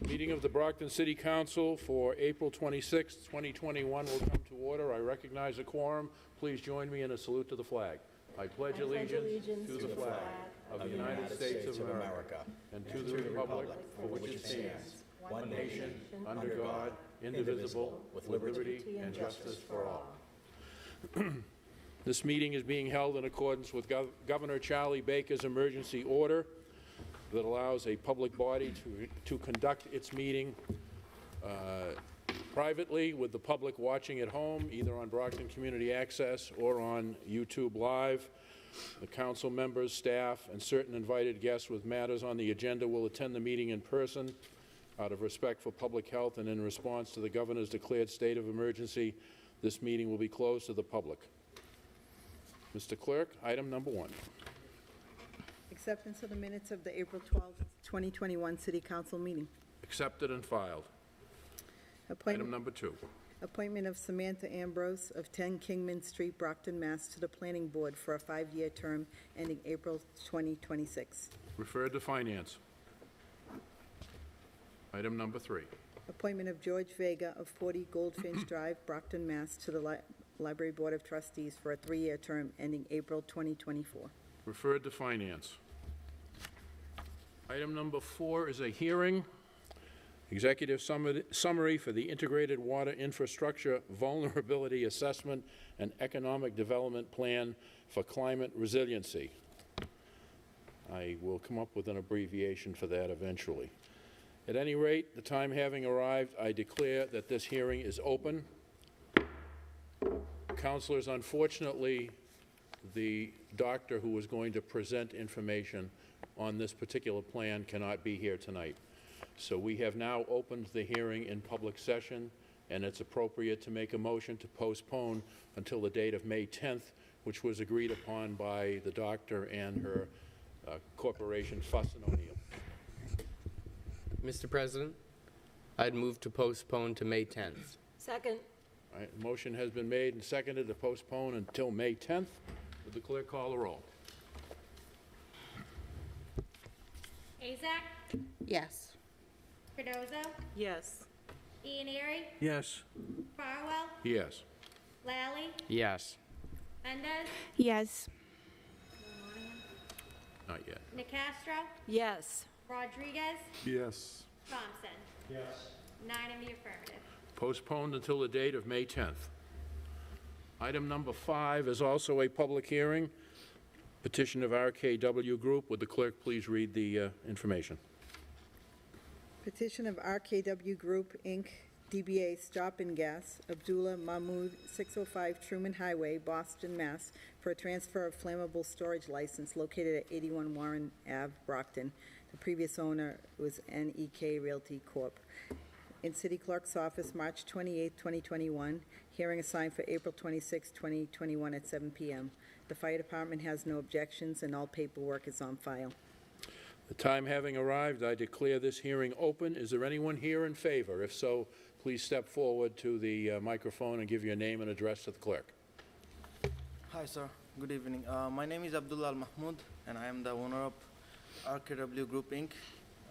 Meeting of the Brockton City Council for April 26, 2021 will come to order. I recognize a quorum. Please join me in a salute to the flag. I pledge allegiance to the flag of the United States of America and to the republic for which it stands, one nation, under God, indivisible, with liberty and justice for all. This meeting is being held in accordance with Governor Charlie Baker's emergency order that allows a public body to conduct its meeting privately with the public watching at home, either on Brockton Community Access or on YouTube Live. The council members, staff, and certain invited guests with matters on the agenda will attend the meeting in person. Out of respect for public health and in response to the governor's declared state of emergency, this meeting will be closed to the public. Mr. Clerk, item number 1. Acceptance of the minutes of the April 12, 2021 City Council meeting. Accepted and filed. Item number 2. Appointment of Samantha Ambroise of 10 Kingman St, Brockton, Mass. To the Planning Board for a 5-year term ending April 2026. Referred to Finance. Item number 3. Appointment of Jorge Veiga of 40 Goldfinch Drive, Brockton, Mass. To the Library Board of Trustees for a 3-year term ending April 2024. Referred to Finance. Item number 4 is a hearing. Executive summary for the Integrated Water Infrastructure Vulnerability Assessment and Economic Development Plan for Climate Resiliency. I will come up with an abbreviation for that eventually. At any rate, the time having arrived, I declare that this hearing is open. Councilors, unfortunately, the doctor who was going to present information on this particular plan cannot be here tonight. So we have now opened the hearing in public session, and it's appropriate to make a motion to postpone until the date of May 10th, which was agreed upon by the doctor and her corporation, Funis O'Neill. Mr. President, I'd move to postpone to May 10th. Second. All right, motion has been made and seconded to postpone until May 10th. Would the clerk call the roll? Azak? Yes. Cardozo? Yes. Ianieri? Yes. Farwell? Yes. Lally? Yes. Mendez? Yes. Not yet. Nicastro? Yes. Rodriguez? Yes. Thompson? Yes. 9 in the affirmative. Postponed until the date of May 10th. Item number 5 is also a public hearing. Petition of RKW Group. Would the clerk please read the information? Petition of RKW Group, Inc., DBA Stop and Gas, Abdullah, Mahmud, 605 Truman Highway, Boston, Mass., for a transfer of flammable storage license located at 81 Warren Ave, Brockton. The previous owner was NEK Realty Corp. In City Clerk's office, March 28, 2021. Hearing assigned for April 26, 2021 at 7 p.m. The Fire Department has no objections and all paperwork is on file. The time having arrived, I declare this hearing open. Is there anyone here in favor? If so, please step forward to the microphone and give your name and address to the clerk. Hi, sir. Good evening. My name is Abdullah Mahmud, and I am the owner of RKW Group, Inc.,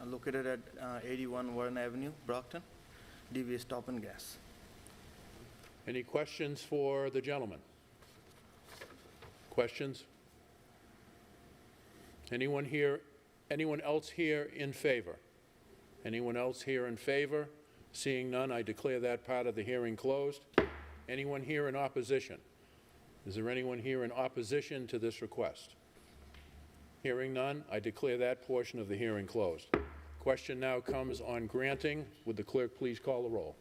located at 81 Warren Avenue, Brockton, DBA Stop and Gas. Any questions for the gentleman? Questions? Anyone else here in favor? Anyone else here in favor? Seeing none, I declare that part of the hearing closed. Anyone here in opposition? Is there anyone here in opposition to this request? Hearing none, I declare that portion of the hearing closed. Question now comes on granting. Would the clerk please call the roll?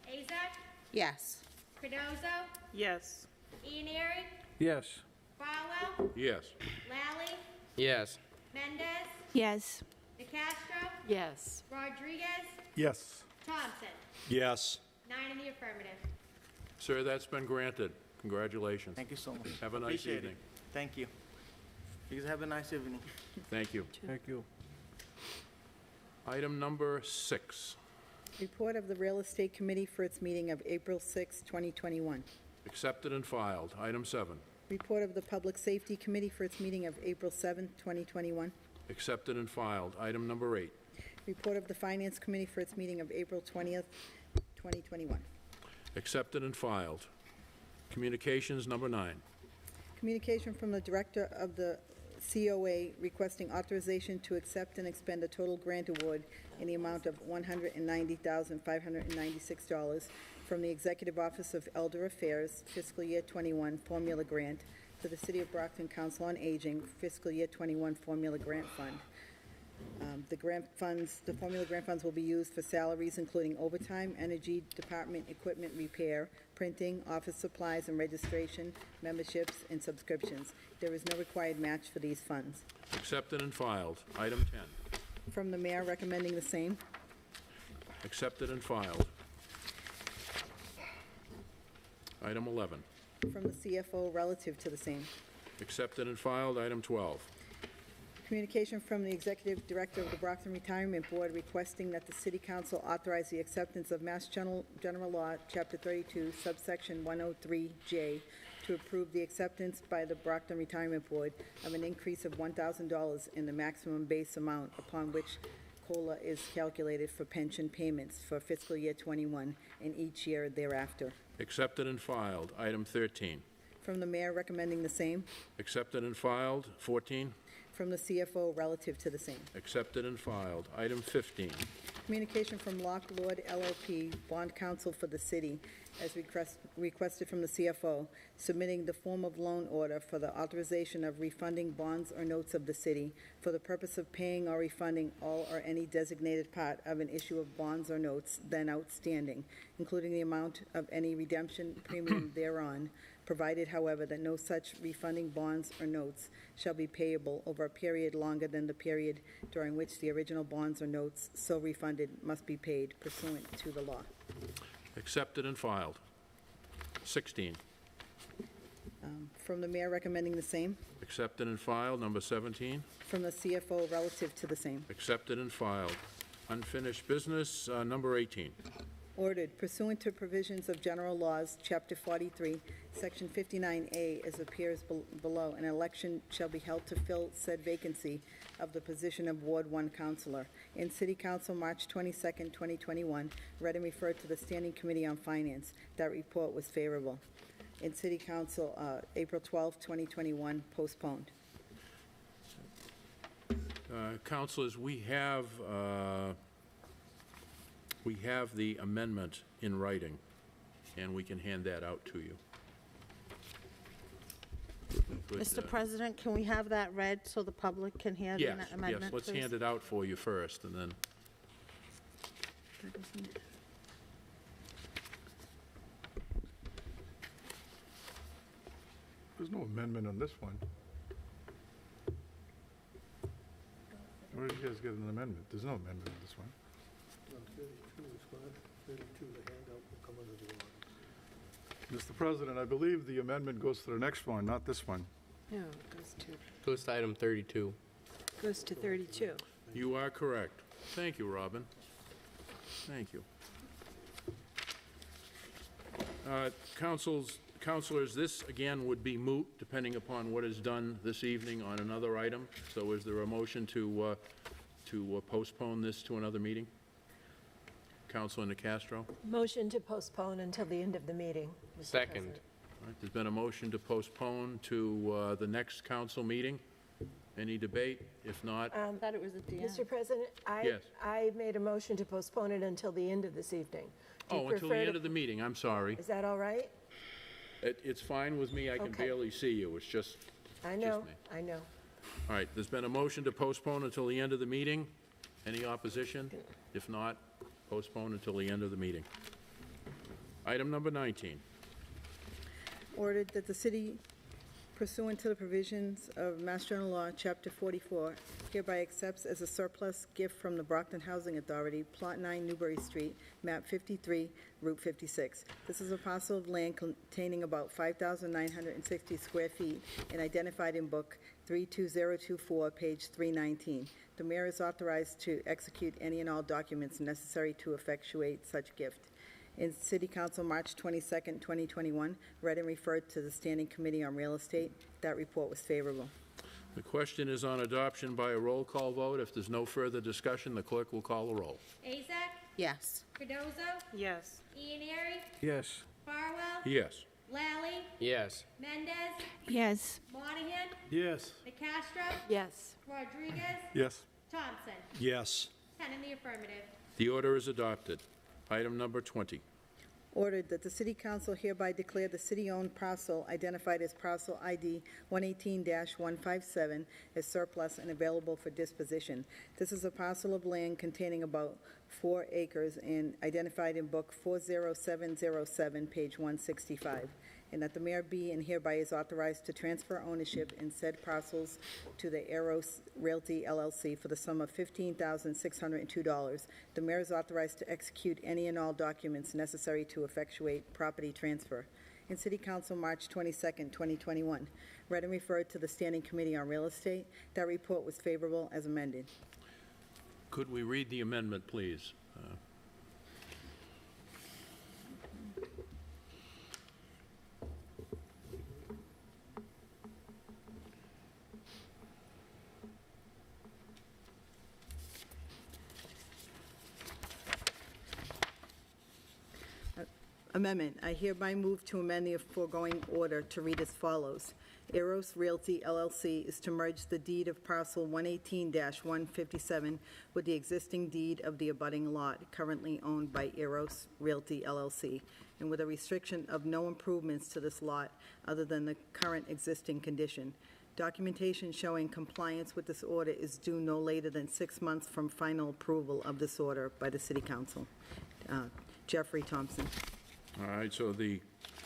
Azak? Yes. Cardozo? Yes. Ianieri? Yes. Farwell? Yes. Lally? Yes. Mendez? Yes. Nicastro? Yes. Rodriguez? Yes. Thompson? Yes. 9 in the affirmative. Sir, that's been granted. Congratulations. Thank you so much. Have a nice Appreciate evening. It. Thank you. You guys have a nice evening. Thank you. Thank you. Item number 6. Report of the Real Estate Committee for its meeting of April 6, 2021. Accepted and filed. Item 7. Report of the Public Safety Committee for its meeting of April 7, 2021. Accepted and filed. Item number 8. Report of the Finance Committee for its meeting of April 20th, 2021. Accepted and filed. Communications number 9. Communication from the Director of the COA requesting authorization to accept and expend a total grant award in the amount of $190,596 from the Executive Office of Elder Affairs fiscal year 21 formula grant to the City of Brockton Council on Aging fiscal year 21 formula grant fund. The formula grant funds will be used for salaries including overtime, energy department equipment repair, printing, office supplies and registration, memberships, and subscriptions. There is no required match for these funds. Accepted and filed. Item 10. From the mayor recommending the same. Accepted and filed. Item 11. From the CFO relative to the same. Accepted and filed. Item 12. Communication from the Executive Director of the Brockton Retirement Board requesting that the City Council authorize the acceptance of Mass General Law, Chapter 32, subsection 103J, to approve the acceptance by the Brockton Retirement Board of an increase of $1,000 in the maximum base amount upon which COLA is calculated for pension payments for fiscal year 21 and each year thereafter. Accepted and filed. Item 13. From the mayor recommending the same. Accepted and filed. 14. From the CFO relative to the same. Accepted and filed. Item 15. Communication from Lock Lord LLP, bond counsel for the city, as requested from the CFO, submitting the form of loan order for the authorization of refunding bonds or notes of the city for the purpose of paying or refunding all or any designated part of an issue of bonds or notes then outstanding, including the amount of any redemption premium thereon, provided, however, that no such refunding bonds or notes shall be payable over a period longer than the period during which the original bonds or notes so refunded must be paid pursuant to the law. Accepted and filed. 16. From the mayor recommending the same. Accepted and filed. Number 17. From the CFO relative to the same. Accepted and filed. Unfinished business, number 18. Ordered pursuant to provisions of General Laws, Chapter 43, Section 59A, as appears below, an election shall be held to fill said vacancy of the position of Ward 1 Councilor. In City Council, March 22nd, 2021, read and referred to the Standing Committee on Finance. That report was favorable. In City Council, April 12th, 2021, postponed. Councilors, we have the amendment in writing, and we can hand that out to you. Good, Mr. President, can we have that read so the public can hear the Yes, amendment, yes, let's please? hand it out for you first, and then, There's no amendment on this one. Where did you guys get an amendment? There's no amendment on this one. On 32 is fine. 32, the handout will come under the order. Mr. President, I believe the amendment goes to the next one, not this one. No, it Goes to item 32. goes to 32. you are correct. Thank you, Robin. Thank you. Councilors, this again would be moot, depending upon what is done this evening on another item. So is there a motion to postpone this to another meeting? Councilor Nicastro? Motion to postpone until the end of the meeting. Mr. Second. President. All right, there's been a motion to postpone to the next council meeting. Any debate? If not, I thought it was at the end. Mr. President, Yes. I made a motion to postpone it until the end of this evening. Do you oh, until the prefer end to- of the meeting, I'm sorry. Is that all right? It's fine with me, I can Okay. barely see you, it's just, I know, me. I know. all right, there's been a motion to postpone until the end of the meeting. Any opposition? If not, postpone until the end of the meeting. Item number 19. Ordered that the city, pursuant to the provisions of Mass General Law, Chapter 44, hereby accepts as a surplus gift from the Brockton Housing Authority, Plot 9, Newbury Street, Map 53, Route 56. This is a parcel of land containing about 5,960 square feet and identified in Book 32024, page 319. The mayor is authorized to execute any and all documents necessary to effectuate such gift. In City Council, March 22nd, 2021, read and referred to the Standing Committee on Real Estate. That report was favorable. The question is on adoption by a roll call vote. If there's no further discussion, the clerk will call the roll. Azak? Yes. Cardozo? Yes. Ianieri? Yes. Farwell? Yes. Lally? Yes. Mendez? Yes. Monahan? Yes. DeCastro? Yes. Rodriguez? Yes. Thompson? Yes. 10 in the affirmative. The order is adopted. Item number 20. Ordered that the City Council hereby declare the city-owned parcel identified as parcel ID 118-157 as surplus and available for disposition. This is a parcel of land containing about 4 acres and identified in Book 40707, page 165. And that the mayor be and hereby is authorized to transfer ownership in said parcels to the Eros Realty LLC for the sum of $15,602. The mayor is authorized to execute any and all documents necessary to effectuate property transfer. In City Council, March 22nd, 2021. Read and referred to the Standing Committee on Real Estate. That report was favorable as amended. Could we read the amendment, please? Amendment. I hereby move to amend the foregoing order to read as follows. Eros Realty LLC is to merge the deed of parcel 118-157 with the existing deed of the abutting lot currently owned by Eros Realty LLC, and with a restriction of no improvements to this lot other than the current existing condition. Documentation showing compliance with this order is due no later than 6 months from final approval of this order by the City Council. Jeffrey Thompson. All right, so the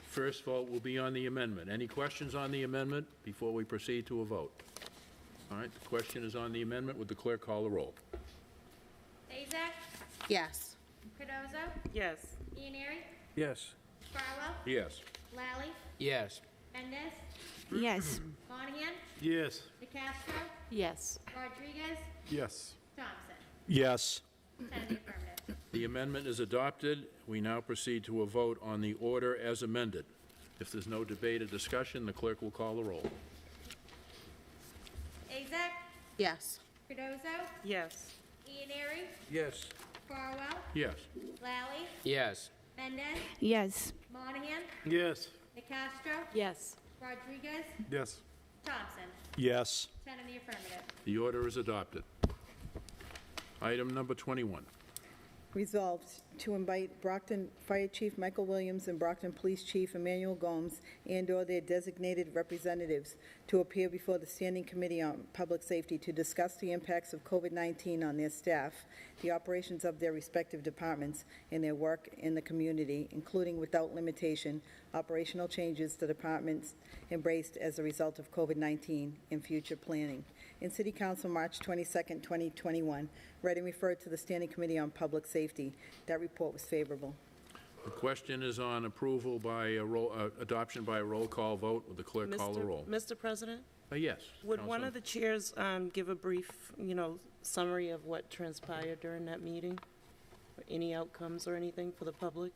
first vote will be on the amendment. Any questions on the amendment before we proceed to a vote? All right, the question is on the amendment. Would the clerk call the roll? Azak? Yes. Cardozo? Yes. Ianieri? Yes. Farwell? Yes. Lally? Yes. Mendez? Yes. Monahan? Yes. DeCastro? Yes. Rodriguez? Yes. Thompson? Yes. 10 in the affirmative. The amendment is adopted. We now proceed to a vote on the order as amended. If there's no debate or discussion, the clerk will call the roll. Azak? Yes. Cardozo? Yes. Ianieri? Yes. Farwell? Yes. Lally? Yes. Mendez? Yes. Monahan? Yes. DeCastro? Yes. Rodriguez? Yes. Thompson? Yes. 10 in the affirmative. The order is adopted. Item number 21. Resolved to invite Brockton Fire Chief Michael Williams and Brockton Police Chief Emmanuel Gomes and/or their designated representatives to appear before the Standing Committee on Public Safety to discuss the impacts of COVID-19 on their staff, the operations of their respective departments, and their work in the community, including without limitation, operational changes the departments embraced as a result of COVID-19 and future planning. In City Council, March 22nd, 2021, read and referred to the Standing Committee on Public Safety. That report was favorable. The question is on approval by a adoption by a roll call vote. Would the clerk call the roll? Mr. President, Yes. would one Councilman. of the chairs give a brief, summary of what transpired during that meeting? Or any outcomes or anything for the public?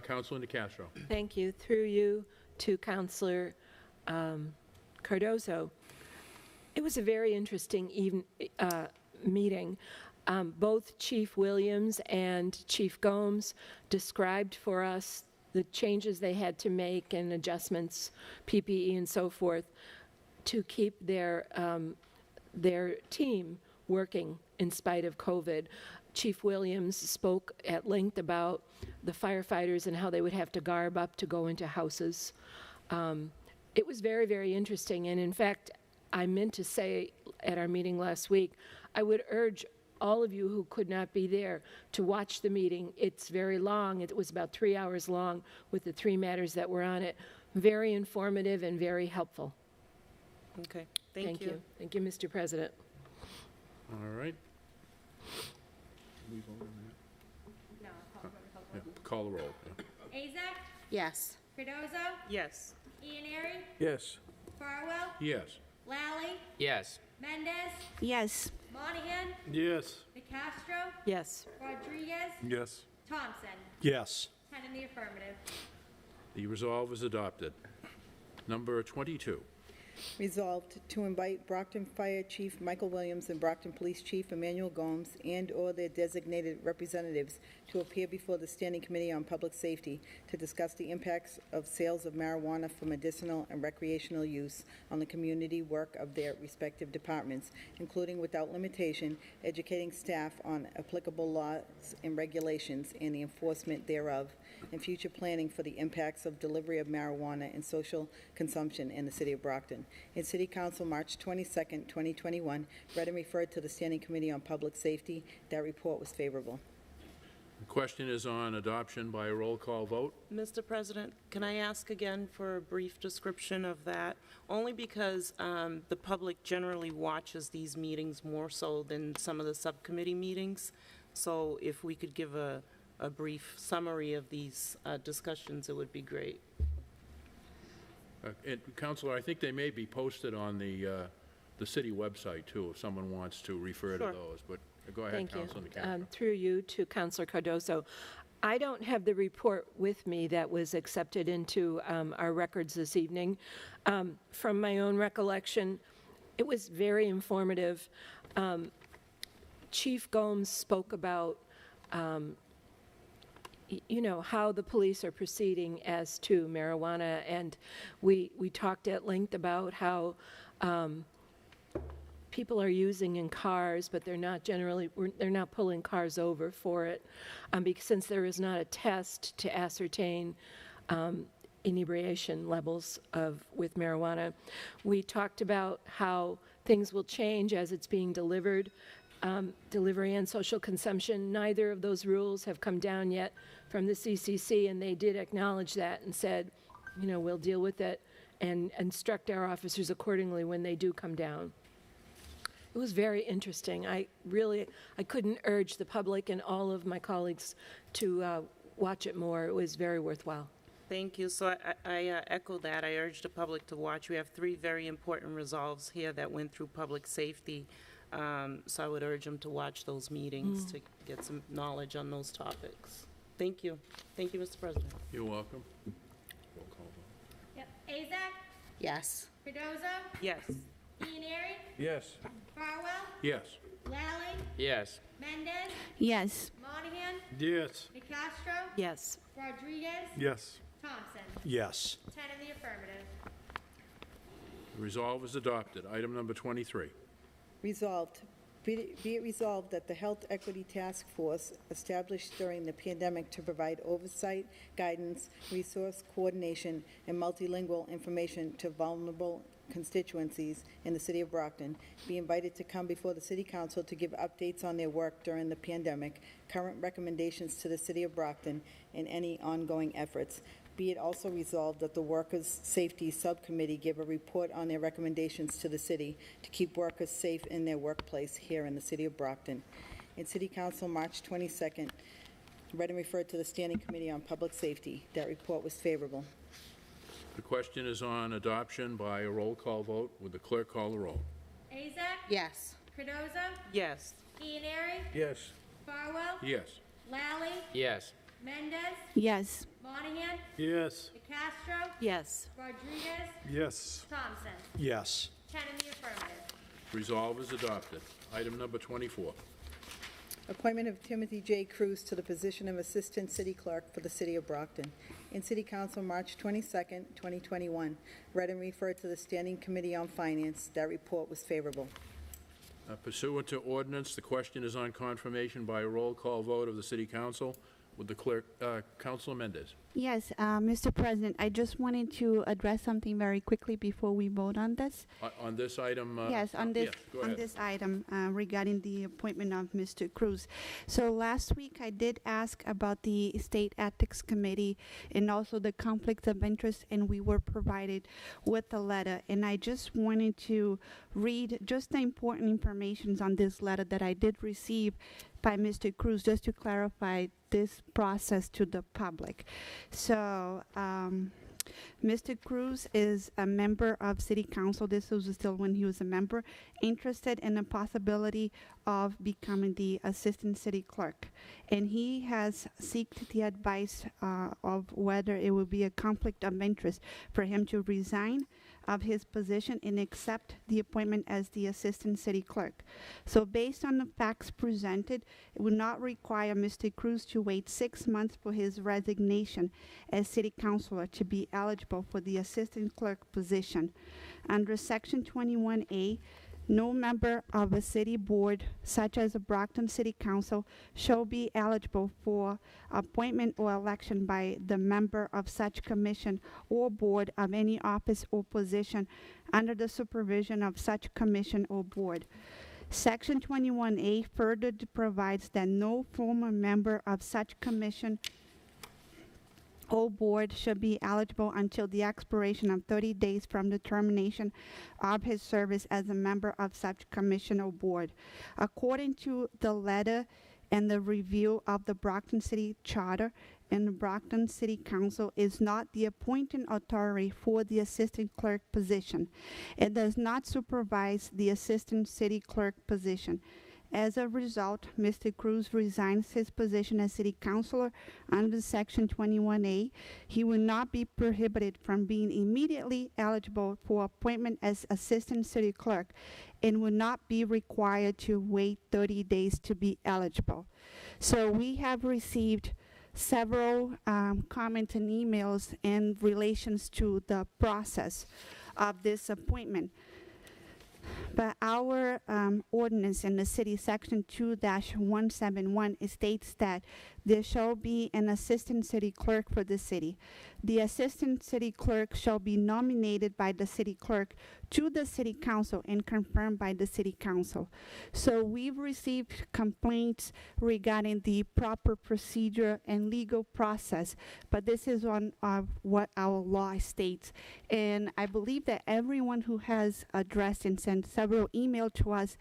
Councilman DeCastro. Thank you. Through you to Councilor Cardozo. It was a very interesting meeting. Both Chief Williams and Chief Gomes described for us the changes they had to make and adjustments, PPE and so forth, to keep their team working in spite of COVID. Chief Williams spoke at length about the firefighters and how they would have to garb up to go into houses. It was very, very interesting, and in fact, I meant to say at our meeting last week, I would urge all of you who could not be there to watch the meeting. It's very long. It was about 3 hours long with the 3 matters that were on it. Very informative and very helpful. Okay, thank you. Thank you, Mr. President. All right. No, Yeah, call the roll. Yeah. Azak? Yes. Cardozo? Yes. Ianieri? Yes. Farwell? Yes. Lally? Yes. Mendez? Yes. Monahan? Yes. DeCastro? Yes. Rodriguez? Yes. Thompson? Yes. 10 in the affirmative. The resolve is adopted. Number 22. Resolved to invite Brockton Fire Chief Michael Williams and Brockton Police Chief Emmanuel Gomes and/or their designated representatives to appear before the Standing Committee on Public Safety to discuss the impacts of sales of marijuana for medicinal and recreational use on the community work of their respective departments, including without limitation, educating staff on applicable laws and regulations and the enforcement thereof, and future planning for the impacts of delivery of marijuana and social consumption in the City of Brockton. In City Council, March 22nd, 2021, read and referred to the Standing Committee on Public Safety. That report was favorable. The question is on adoption by a roll call vote. Mr. President, can I ask again for a brief description of that? Only because the public generally watches these meetings more so than some of the subcommittee meetings. So if we could give a brief summary of these discussions, it would be great. Counselor, I think they may be posted on the city website, too, if someone wants to refer to Sure. those. But go ahead, Thank you. Councilor McCaffrey. Through you to Councilor Cardoso. I don't have the report with me that was accepted into our records this evening. From my own recollection, it was very informative. Chief Gomes spoke about you know, how the police are proceeding as to marijuana, and we talked at length about how people are using in cars, but they're not pulling cars over for it, because since there is not a test to ascertain inebriation levels with marijuana. We talked about how things will change as it's being delivered. Delivery and social consumption, neither of those rules have come down yet from the CCC, and they did acknowledge that and said, you know, we'll deal with it and instruct our officers accordingly when they do come down. It was very interesting. I couldn't urge the public and all of my colleagues to watch it more. It was very worthwhile. Thank you. So I echo that. I urge the public to watch. We have 3 very important resolves here that went through public safety. So I would urge them to watch those meetings to get some knowledge on those topics. Thank you. Thank you, Mr. President. You're welcome. Roll call vote. Yep. Azak? Yes. Cardozo? Yes. Ianary? Yes. Farwell? Yes. Lally? Yes. Mendez? Yes. Monahan? Yes. DeCastro? Yes. Rodriguez? Yes. Thompson? Yes. 10 in the affirmative. The resolve is adopted. Item number 23. Resolved, be it resolved that the Health Equity Task Force established during the pandemic to provide oversight, guidance, resource coordination, and multilingual information to vulnerable constituencies in the City of Brockton be invited to come before the City Council to give updates on their work during the pandemic, current recommendations to the City of Brockton, and any ongoing efforts. Be it also resolved that the Workers' Safety Subcommittee give a report on their recommendations to the city to keep workers safe in their workplace here in the City of Brockton. In City Council, March 22nd, read and referred to the Standing Committee on Public Safety. That report was favorable. The question is on adoption by a roll call vote. Would the clerk call the roll? Azak? Yes. Cardozo? Yes. Ianary? Yes. Farwell? Yes. Lally? Yes. Mendez? Yes. Monahan? Yes. DeCastro? Yes. Rodriguez? Yes. Thompson? Yes. 10 in the affirmative. Resolve is adopted. Item number 24. Appointment of Timothy J.Cruise to the position of Assistant City Clerk for the City of Brockton. In City Council, March 22nd, 2021. Read and referred to the Standing Committee on Finance. That report was favorable. Pursuant to ordinance, the question is on confirmation by a roll call vote of the City Council. Would the clerk, Councilor Mendez? Yes, Mr. President, I just wanted to address something very quickly before we vote on this. On this item? Yes, on this yes, go on ahead. this item regarding the appointment of Mr. Cruz. So last week I did ask about the State Ethics Committee and also the conflicts of interest, and we were provided with a letter. And I just wanted to read just the important information on this letter that I did receive by Mr. Cruz, just to clarify this process to the public. So, Mr. Cruz is a member of City Council. This was still when he was a member, interested in the possibility of becoming the Assistant City Clerk. And he has sought the advice of whether it would be a conflict of interest for him to resign of his position and accept the appointment as the Assistant City Clerk. So based on the facts presented, it would not require Mr. Cruz to wait 6 months for his resignation as City Councilor to be eligible for the Assistant Clerk position. Under Section 21A, no member of a city board, such as the Brockton City Council, shall be eligible for appointment or election by the member of such commission or board of any office or position under the supervision of such commission or board. Section 21A further provides that no former member of such commission or board should be eligible until the expiration of 30 days from the termination of his service as a member of such commission or board. According to the letter and the review of the Brockton City Charter, and the Brockton City Council is not the appointing authority for the assistant clerk position. It does not supervise the assistant city clerk position. As a result, Mr. Cruz resigns his position as City Councilor under Section 21A. He will not be prohibited from being immediately eligible for appointment as Assistant City Clerk and will not be required to wait 30 days to be eligible. So we have received several comments and emails in relations to the process of this appointment. But our ordinance in the city, section 2-171, states that there shall be an assistant city clerk for the city. The assistant city clerk shall be nominated by the city clerk to the city council and confirmed by the city council. So we've received complaints regarding the proper procedure and legal process, but this is on what our law states. And I believe that everyone who has addressed and sent several emails to us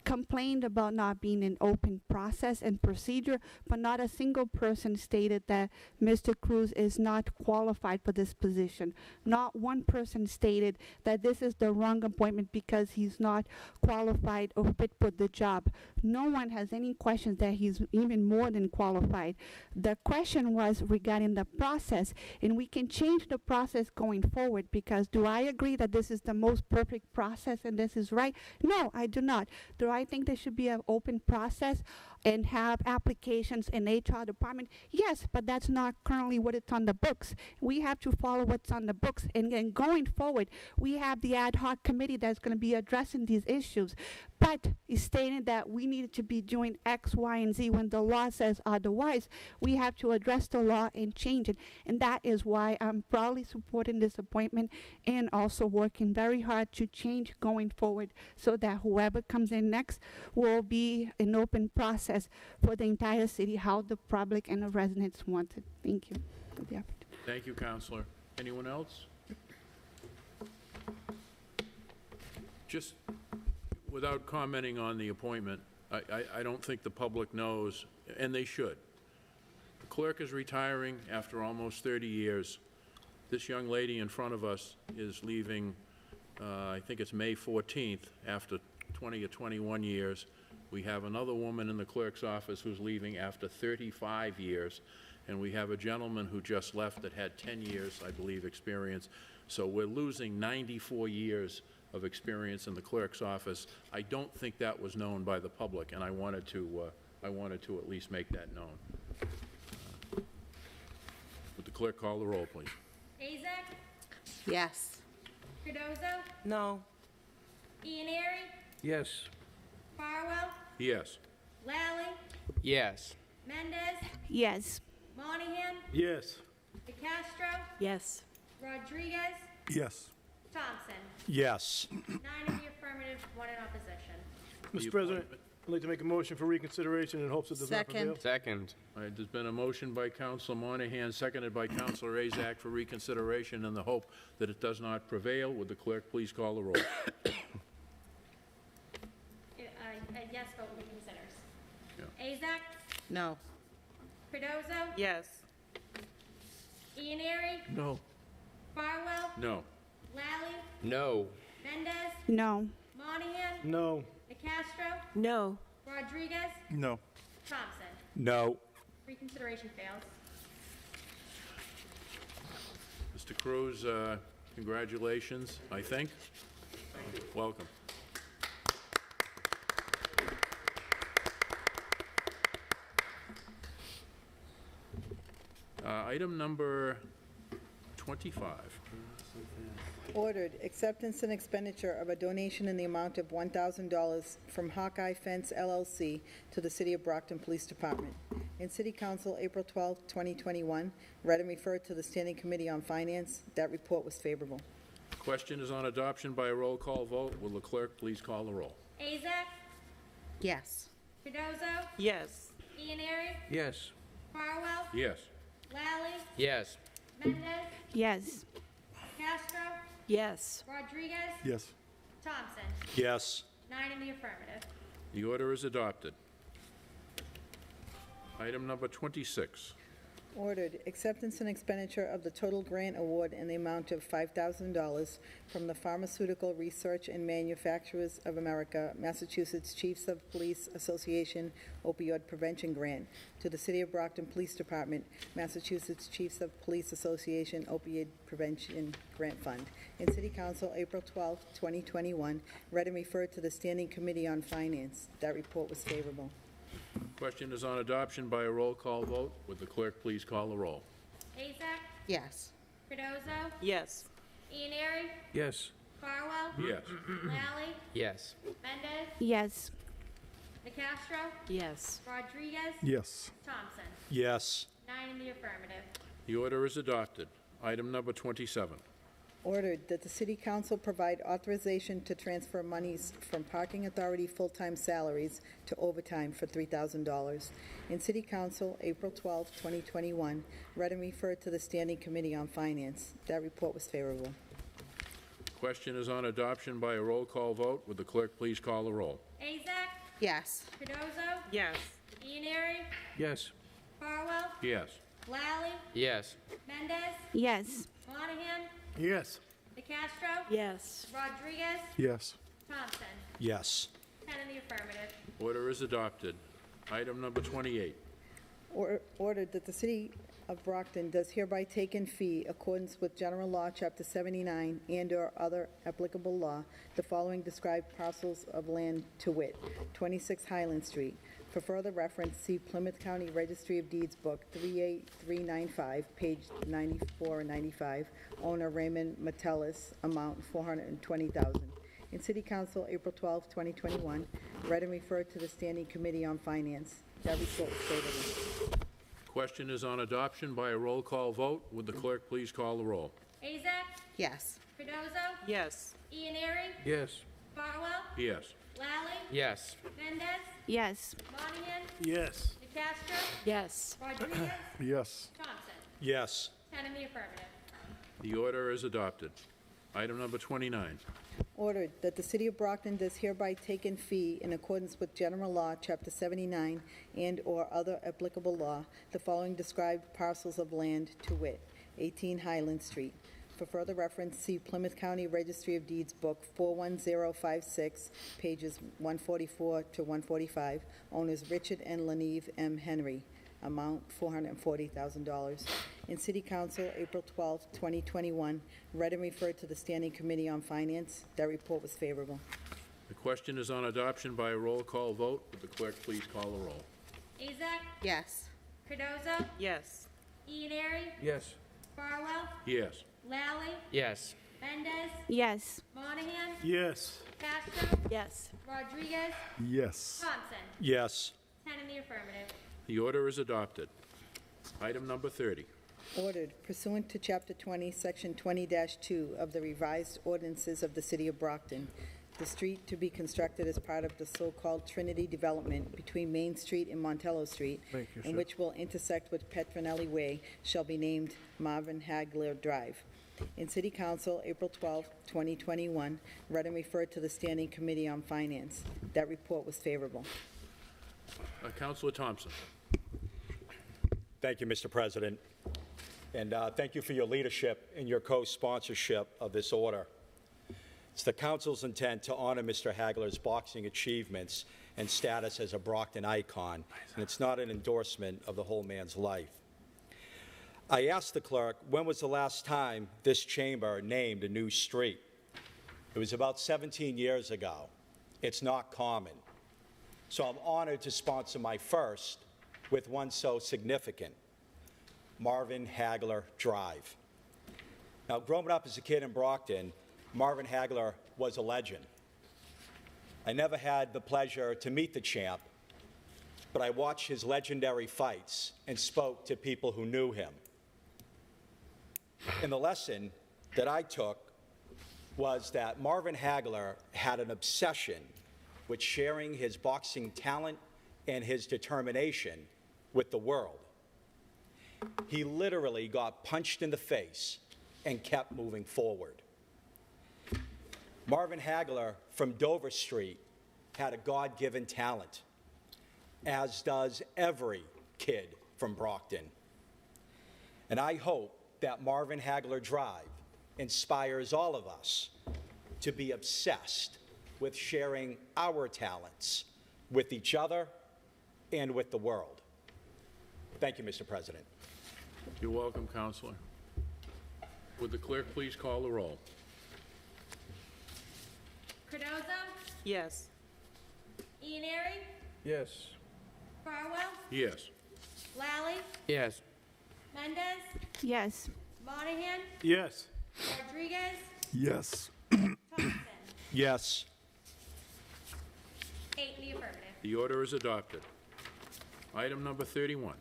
complained about not being an open process and procedure, but not a single person stated that Mr. Cruz is not qualified for this position. Not one person stated that this is the wrong appointment because he's not qualified or fit for the job. No one has any questions that he's even more than qualified. The question was regarding the process, and we can change the process going forward, because do I agree that this is the most perfect process and this is right? No, I do not. Do I think there should be an open process and have applications in HR department? Yes, but that's not currently what it's on the books. We have to follow what's on the books. And then going forward, we have the ad hoc committee that's going to be addressing these issues. But it's stating that we needed to be doing X, Y, and Z when the law says otherwise. We have to address the law and change it. And that is why I'm proudly supporting this appointment and also working very hard to change going forward so that whoever comes in next will be an open process for the entire city, how the public and the residents want it. Thank you for the opportunity. Thank you, Counselor. Anyone else? Just without commenting on the appointment, I don't think the public knows, and they should. The clerk is retiring after almost 30 years. This young lady in front of us is leaving, I think it's May 14th, after 20 or 21 years. We have another woman in the clerk's office who's leaving after 35 years, and we have a gentleman who just left that had 10 years, I believe, experience. So we're losing 94 years of experience in the clerk's office. I don't think that was known by the public, and I wanted to at least make that known. Would the clerk call the roll, please? Azak? Yes. Cardozo? No. Ianieri? Yes. Farwell? Yes. Lally? Yes. Mendez? Yes. Monahan? Yes. DeCastro? Yes. Rodriguez? Yes. Thompson? Yes. 9 in the affirmative, 1 in opposition. Mr. President, I'd like to make a motion for reconsideration in hopes it does not prevail. Second. All right, there's been a motion by Counsel Monahan, seconded by Counsel Azak for reconsideration in the hope that it does not prevail. Would the clerk please call the roll? A yes vote reconsiders. Yeah. Azak? No. Cardozo? Yes. Ianieri? No. Farwell? No. Lally? No. Mendez? No. Monahan? No. DeCastro? No. Rodriguez? No. Thompson? No. Reconsideration fails. Mr. Cruz, Congratulations, I think. Welcome. Item number 25. Ordered, acceptance and expenditure of a donation in the amount of $1,000 from Hawkeye Fence LLC to the City of Brockton Police Department. In City Council, April 12, 2021, read and referred to the Standing Committee on Finance. That report was favorable. Question is on adoption by a roll call vote. Will the clerk please call the roll? Azak, Yes. Cardozo, Yes. Ianary, Yes. Farwell, Yes. Lally, Yes. Mendez, Yes. Castro, Yes. Rodriguez, Yes. Thompson. Yes. 9 in the affirmative. The order is adopted. Item number 26. Ordered, acceptance and expenditure of the total grant award in the amount of $5,000 from the Pharmaceutical Research and Manufacturers of America, Massachusetts Chiefs of Police Association Opioid Prevention Grant to the City of Brockton Police Department, Massachusetts Chiefs of Police Association Opioid Prevention Grant Fund. In City Council, April 12, 2021, read and referred to the Standing Committee on Finance. That report was favorable. Question is on adoption by a roll call vote. Would the clerk please call the roll? Azak, Yes. Cardozo, Yes. Ianary, Yes. Farwell, Yes. Lally, Yes. Mendez, Yes. Castro, Yes. Rodriguez, Yes. Thompson. Yes. 9 in the affirmative. The order is adopted. Item number 27. Ordered that the City Council provide authorization to transfer monies from Parking Authority full-time salaries to overtime for $3,000. In City Council, April 12, 2021, read and referred to the Standing Committee on Finance. That report was favorable. Question is on adoption by a roll call vote. Would the clerk please call the roll? Azak, Yes. Cardozo, Yes. Ianary, Yes. Farwell, Yes. Lally, Yes. Mendez, Yes. Monahan, Yes. Castro, Yes. Rodriguez, Yes. Thompson. Yes. 10 in the affirmative. Order is adopted. Item number 28. Ordered that the City of Brockton does hereby take in fee, accordance with General Law, Chapter 79, and/or other applicable law, the following described parcels of land to wit: 26 Highland Street. For further reference, see Plymouth County Registry of Deeds Book 38395, page 94 and 95. Owner Raymond Metellus, amount $420,000. In City Council, April 12, 2021, read and referred to the Standing Committee on Finance. That report was favorable. Question is on adoption by a roll call vote. Would the clerk please call the roll? Azak, Yes. Cardozo, Yes. Ianary, Yes. Farwell, Yes. Lally, Yes. Mendez, Yes. Monahan, Yes. Castro, Yes. Rodriguez, Yes. Thompson. Yes. 10 in the affirmative. The order is adopted. Item number 29. Ordered that the City of Brockton does hereby take in fee in accordance with General Law, Chapter 79, and/or other applicable law, the following described parcels of land to wit: 18 Highland Street. For further reference, see Plymouth County Registry of Deeds Book 41056, pages 144 to 145. Owners Richard and Leneve M. Henry. Amount $440,000. In City Council, April 12, 2021, read and referred to the Standing Committee on Finance. That report was favorable. The question is on adoption by a roll call vote. Would the clerk please call the roll? Azak, Yes. Cardozo, Yes. Ianary, Yes. Farwell, Yes. Lally, Yes. Mendez, Yes. Yes. Monahan, Castro, Yes. Rodriguez, Yes. Thompson. Yes. 10 in the affirmative. The order is adopted. Item number 30. Ordered pursuant to Chapter 20, Section 20-2 of the revised ordinances of the City of Brockton, the street to be constructed as part of the so-called Trinity Development between Main Street and Montello Street, Thank you, and sir. which will intersect with Petronelli Way, shall be named Marvin Hagler Drive. In City Council, April 12, 2021, read and referred to the Standing Committee on Finance. That report was favorable. Councilor Thompson. Thank you, Mr. President. And thank you for your leadership and your co-sponsorship of this order. It's the council's intent to honor Mr. Hagler's boxing achievements and status as a Brockton icon, and it's not an endorsement of the whole man's life. I asked the clerk, when was the last time this chamber named a new street? It was about 17 years ago. It's not common. So I'm honored to sponsor my first with one so significant, Marvin Hagler Drive. Now, growing up as a kid in Brockton, Marvin Hagler was a legend. I never had the pleasure to meet the champ, but I watched his legendary fights and spoke to people who knew him. And the lesson that I took was that Marvin Hagler had an obsession with sharing his boxing talent and his determination with the world. He literally got punched in the face and kept moving forward. Marvin Hagler from Dover Street had a God-given talent, as does every kid from Brockton. And I hope that Marvin Hagler Drive inspires all of us to be obsessed with sharing our talents with each other and with the world. Thank you, Mr. President. You're welcome, Counselor. Would the clerk please call the roll? Cardozo? Yes. Ianieri? Yes. Farwell? Yes. Lally? Yes. Mendez? Yes. Monahan? Yes. Rodriguez? Yes. Thompson? Yes. 8 in the affirmative. The order is adopted. Item number 31.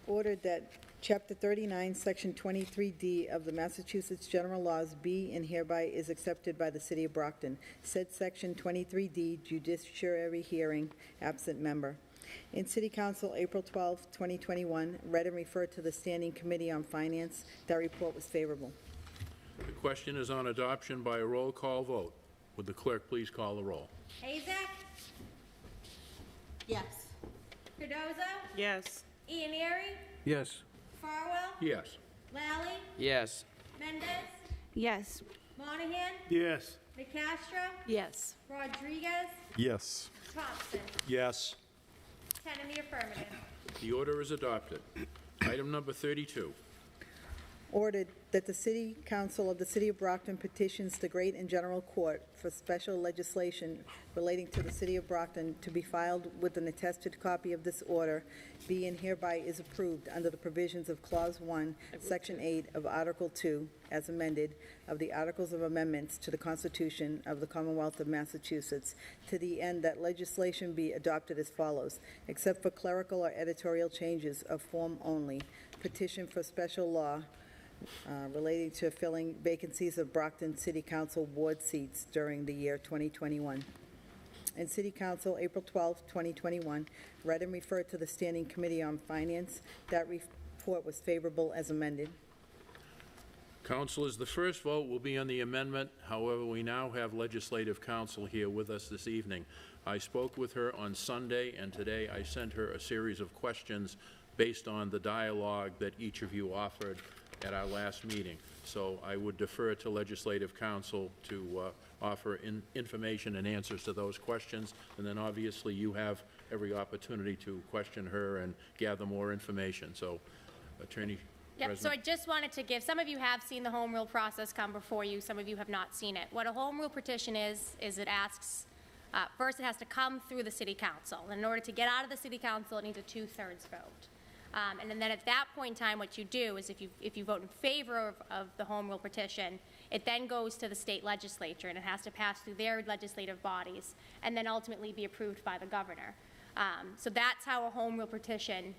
Ordered that Chapter 39, Section 23D of the Massachusetts General Laws be and hereby is accepted by the City of Brockton. Said Section 23D, Judiciary hearing, absent member. In City Council, April 12, 2021, read and referred to the Standing Committee on Finance. That report was favorable. The question is on adoption by a roll call vote. Would the clerk please call the roll? Azak? Yes. Cardozo? Yes. Ianieri? Yes. Farwell? Yes. Lally? Yes. Mendez? Yes. Monahan? Yes. DeCastro? Yes. Rodriguez? Yes. Thompson? Yes. 10 in the affirmative. The order is adopted. Item number 32. Ordered that the City Council of the City of Brockton petitions the Great and General Court for special legislation relating to the City of Brockton to be filed with an attested copy of this order, be and hereby is approved under the provisions of Clause 1, Section 8 of Article 2, as amended, of the Articles of Amendments to the Constitution of the Commonwealth of Massachusetts, to the end that legislation be adopted as follows, except for clerical or editorial changes of form only. Petition for special law relating to filling vacancies of Brockton City Council ward seats during the year 2021. In City Council, April 12, 2021, read and referred to the Standing Committee on Finance. That report was favorable as amended. Councilors, the first vote will be on the amendment. However, we now have Legislative Counsel here with us this evening. I spoke with her on Sunday, and today I sent her a series of questions based on the dialogue that each of you offered at our last meeting. So I would defer to Legislative Counsel to offer information and answers to those questions, and then obviously you have every opportunity to question her and gather more information. So, Attorney Yep, so I President. just wanted to give, some of you have seen the home rule process come before you, some of you have not seen it. What a home rule petition is it asks, first it has to come through the City Council. And in order to get out of the City Council, it needs a 2/3 vote. And then at that point in time, what you do is if you vote in favor of the home rule petition, it then goes to the state legislature, and it has to pass through their legislative bodies, and then ultimately be approved by the governor. So that's how a home rule petition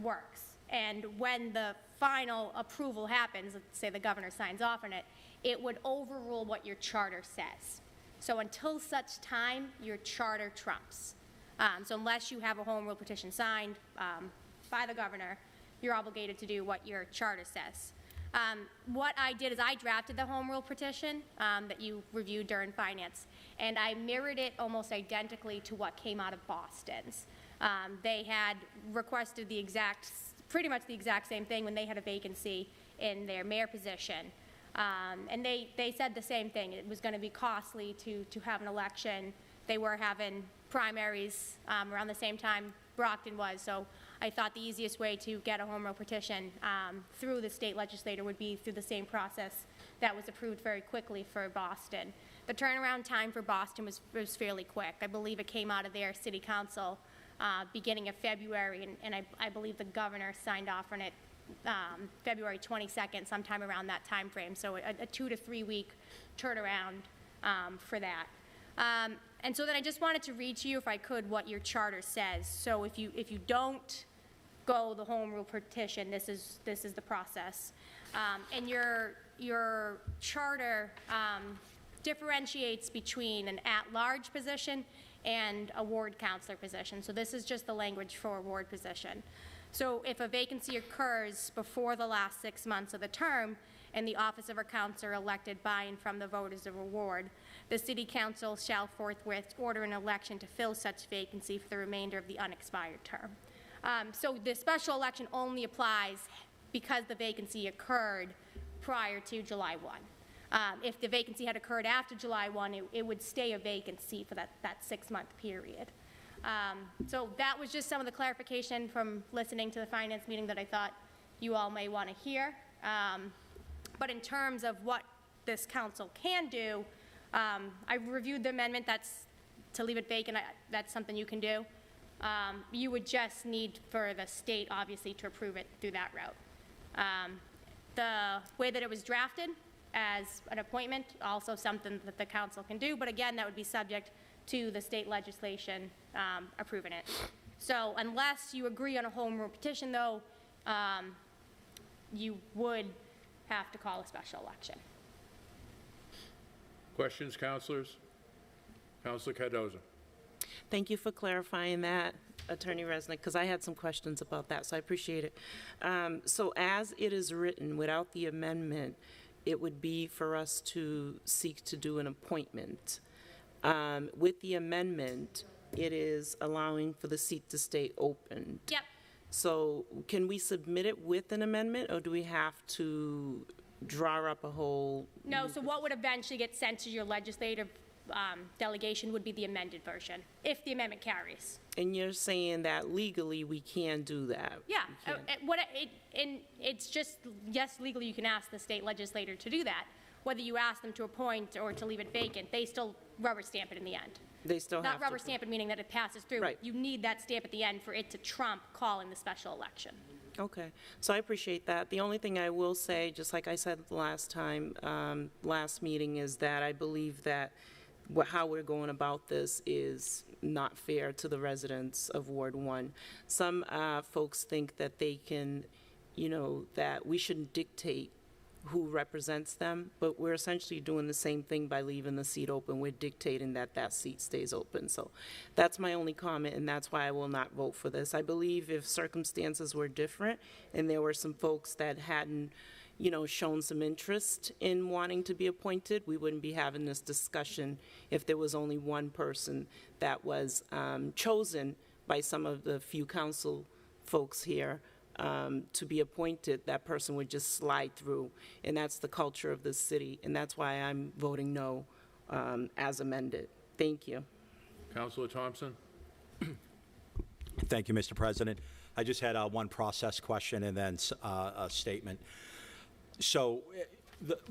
works. And when the final approval happens, let's say the governor signs off on it, it would overrule what your charter says. So until such time, your charter trumps. So unless you have a home rule petition signed by the governor, you're obligated to do what your charter says. What I did is I drafted the home rule petition that you reviewed during finance, and I mirrored it almost identically to what came out of Boston's. They had requested pretty much the exact same thing when they had a vacancy in their mayor position. And they said the same thing. It was going to be costly to have an election. They were having primaries around the same time Brockton was. So I thought the easiest way to get a home rule petition through the state legislator would be through the same process that was approved very quickly for Boston. The turnaround time for Boston was fairly quick. I believe it came out of their city council beginning of February, and I believe the governor signed off on it February 22nd, sometime around that time frame. So a 2 to 3 week turnaround for that. And so then I just wanted to read to you, if I could, what your charter says. So if you don't go the home rule petition, this is the process. And your charter differentiates between an at-large position and a ward counselor position. So this is just the language for a ward position. So if a vacancy occurs before the last 6 months of the term and the office of a counselor elected by and from the voters of a ward, the city council shall forthwith order an election to fill such vacancy for the remainder of the unexpired term. So the special election only applies because the vacancy occurred prior to July 1. If the vacancy had occurred after July 1, it would stay a vacancy for that 6-month period. So that was just some of the clarification from listening to the finance meeting that I thought you all may want to hear. But in terms of what this council can do, I reviewed the amendment. That's to leave it vacant. That's something you can do. You would just need for the state, obviously, to approve it through that route. The way that it was drafted as an appointment, also something that the council can do, but again, that would be subject to the state legislation approving it. So unless you agree on a home rule petition, though, you would have to call a special election. Questions, councilors? Councilor Cardoza. Thank you for clarifying that, Attorney Resnick, because I had some questions about that, so I appreciate it. So as it is written, without the amendment, it would be for us to seek to do an appointment. With the amendment, it is allowing for the seat to stay open. Yep. So can we submit it with an amendment, or do we have to draw up a whole? No, so what would eventually get sent to your legislative delegation would be the amended version, if the amendment carries. And you're saying that legally we can do that? Yeah, it's just, yes, legally you can ask the state legislator to do that. Whether you ask them to appoint or to leave it vacant, they still rubber stamp it in the end. They still have Not to. rubber stamp it, meaning that it passes through. Right. You need that stamp at the end for it to trump calling the special election. Okay, so I appreciate that. The only thing I will say, just like I said last time, last meeting, is that I believe that how we're going about this is not fair to the residents of Ward 1. Some folks think that they can, that we shouldn't dictate who represents them, but we're essentially doing the same thing by leaving the seat open. We're dictating that that seat stays open. So that's my only comment, and that's why I will not vote for this. I believe if circumstances were different and there were some folks that hadn't, shown some interest in wanting to be appointed, we wouldn't be having this discussion if there was only one person that was chosen by some of the few council folks here to be appointed. That person would just slide through, and that's the culture of this city, and that's why I'm voting no as amended. Thank you. Councilor Thompson. Thank you, Mr. President. I just had one process question and then a statement. So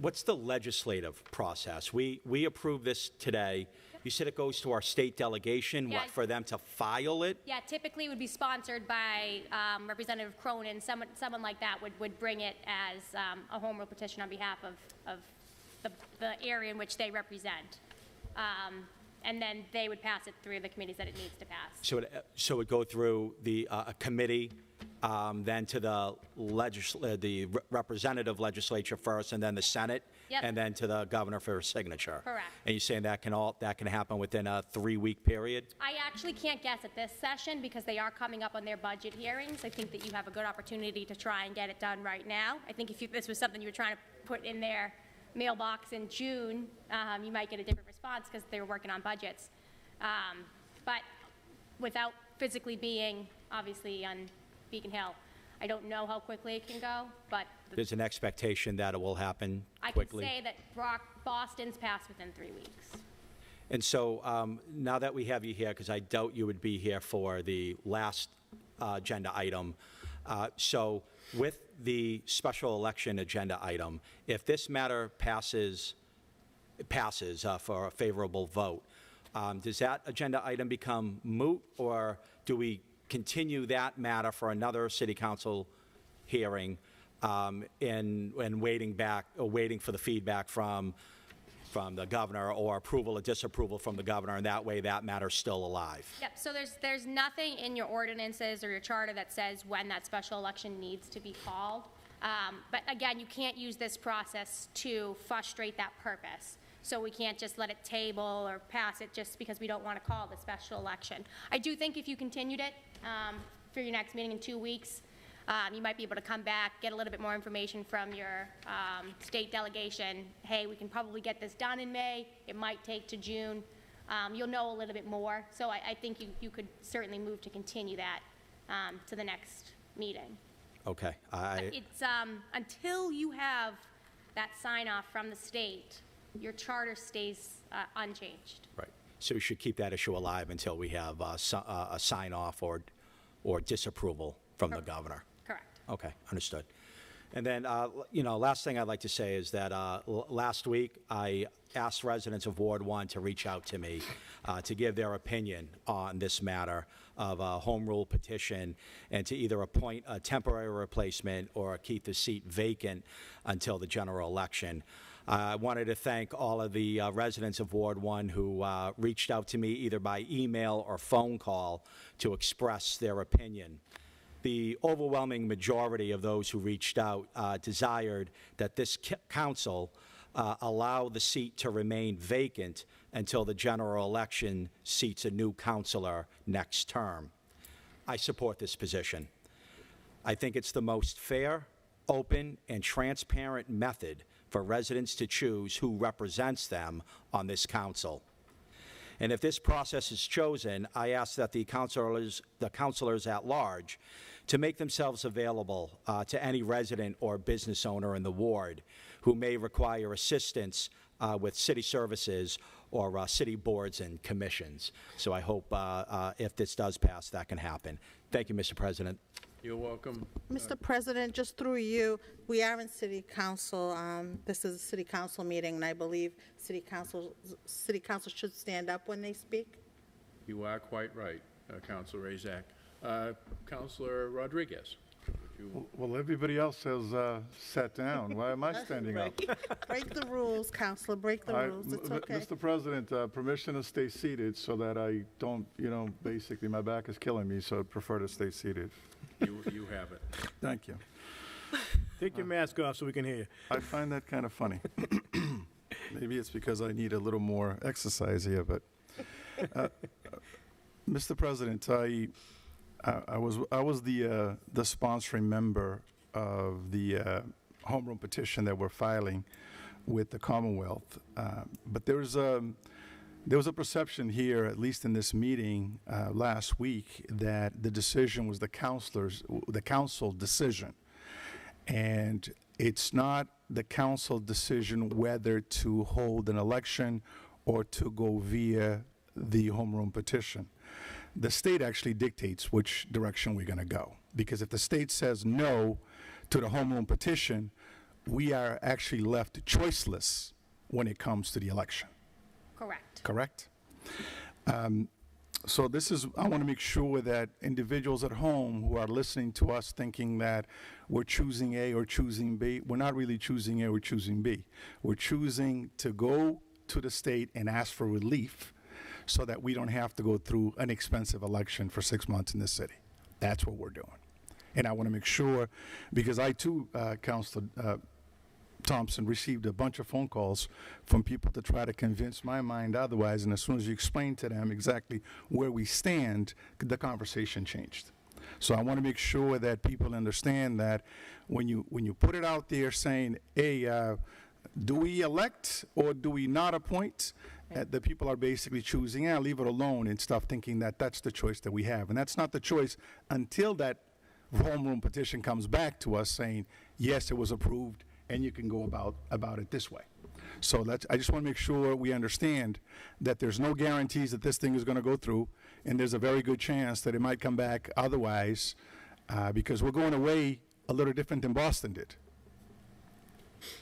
what's the legislative process? We approve this today. You said it goes to our state delegation, Yeah. what, for them to file it? Yeah, typically it would be sponsored by Representative Cronin. Someone like that would bring it as a home rule petition on behalf of the area in which they represent. And then they would pass it through the committees that it needs to pass. So it would go through the committee, then to the representative legislature first, and then the Senate, Yep. and then to the governor for a signature. Correct. And you're saying that can happen within a 3-week period? I actually can't guess at this session because they are coming up on their budget hearings. I think that you have a good opportunity to try and get it done right now. I think if this was something you were trying to put in their mailbox in June, you might get a different response because they were working on budgets. But without physically being, obviously, on Beacon Hill, I don't know how quickly it can go, but There's an expectation that it will happen I can quickly? say that Boston's passed within 3 weeks. And so now that we have you here, because I doubt you would be here for the last agenda item. So with the special election agenda item, if this matter passes for a favorable vote, does that agenda item become moot, or do we continue that matter for another city council hearing and waiting for the feedback from the governor, or approval or disapproval from the governor, and that way that matter's still alive? Yep, so there's nothing in your ordinances or your charter that says when that special election needs to be called. But again, you can't use this process to frustrate that purpose. So we can't just let it table or pass it just because we don't want to call the special election. I do think if you continued it for your next meeting in 2 weeks, you might be able to come back, get a little bit more information from your state delegation. Hey, we can probably get this done in May. It might take to June. You'll know a little bit more. So I think you could certainly move to continue that to the next meeting. Okay. It's until you have that sign off from the state, your charter stays unchanged. Right. So we should keep that issue alive until we have a sign off or disapproval from the governor. Correct. Okay, understood. And then, last thing I'd like to say is that last week I asked residents of Ward 1 to reach out to me to give their opinion on this matter of a home rule petition, and to either appoint a temporary replacement or keep the seat vacant until the general election. I wanted to thank all of the residents of Ward 1 who reached out to me either by email or phone call to express their opinion. The overwhelming majority of those who reached out desired that this council allow the seat to remain vacant until the general election seats a new councilor next term. I support this position. I think it's the most fair, open, and transparent method for residents to choose who represents them on this council. And if this process is chosen, I ask that the councilors at large to make themselves available to any resident or business owner in the ward who may require assistance with city services or city boards and commissions. So I hope if this does pass, that can happen. Thank you, Mr. President. You're welcome. Mr. President, just through you, we are in City Council. This is a City Council meeting, and I believe City Council should stand up when they speak. You are quite right, Councilor Razak. Councilor Rodriguez. Well, everybody else has sat down. Why am I standing up? Break the rules, Councilor, break the rules. It's okay. Mr. President, permission to stay seated so that I don't, basically my back is killing me, so I'd prefer to stay seated. You have it. Thank you. Take your mask off so we can hear you. I find that kind of funny. Maybe it's because I need a little more exercise here, but Mr. President, I was the sponsoring member of the home rule petition that we're filing with the Commonwealth, but there was a perception here, at least in this meeting last week, that the decision was the council decision, and it's not the council decision whether to hold an election or to go via the home rule petition. The state actually dictates which direction we're going to go, because if the state says no to the home rule petition, we are actually left choiceless when it comes to the election. Correct. Correct? So I want to make sure that individuals at home who are listening to us thinking that we're choosing A or choosing B, we're not really choosing A or choosing B. We're choosing to go to the state and ask for relief so that we don't have to go through an expensive election for 6 months in this city. That's what we're doing. And I want to make sure, because I too, Councilor Thompson, received a bunch of phone calls from people to try to convince my mind otherwise, and as soon as you explain to them exactly where we stand, the conversation changed. So I want to make sure that people understand that when you put it out there saying, hey, do we elect or do we not appoint? The people are basically choosing, leave it alone and stuff, thinking that that's the choice that we have. And that's not the choice until that home rule petition comes back to us saying, yes, it was approved, and you can go about it this way. So I just want to make sure we understand that there's no guarantees that this thing is going to go through, and there's a very good chance that it might come back otherwise, because we're going away a little different than Boston did.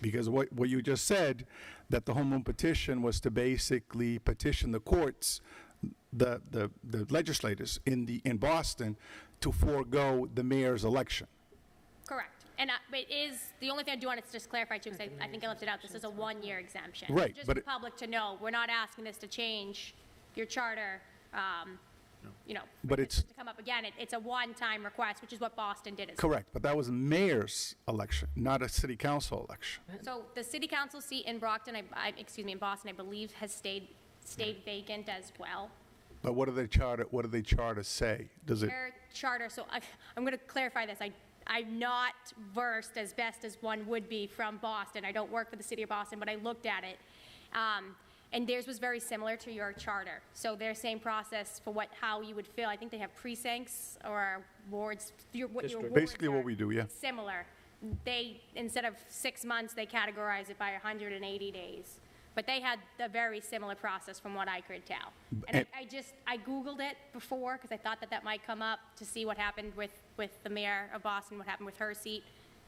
Because what you just said, that the home rule petition was to basically petition the courts, the legislators in Boston, to forego the mayor's election. Correct. And it is, the only thing I do want to just clarify too, because I think I left it out, this is a one-year exemption. Right, Just but for the public to know, we're not asking this to change your charter, you know, But for it's- this to come up again. It's a one-time request, which is what Boston did as well. Correct, but that was mayor's election, not a city council election. So the city council seat in Brockton, in Boston, I believe, has stayed vacant as well. But what do they charter say? Does it? Their charter, so I'm going to clarify this. I'm not versed as best as one would be from Boston. I don't work for the city of Boston, but I looked at it. And theirs was very similar to your charter. So their same process for how you would fill. I think they have precincts or wards. Your wards Basically what are we do, yeah. similar. They, instead of 6 months, they categorize it by 180 days. But they had a very similar process from what I could tell. And I Googled it before because I thought that might come up to see what happened with the mayor of Boston, what happened with her seat,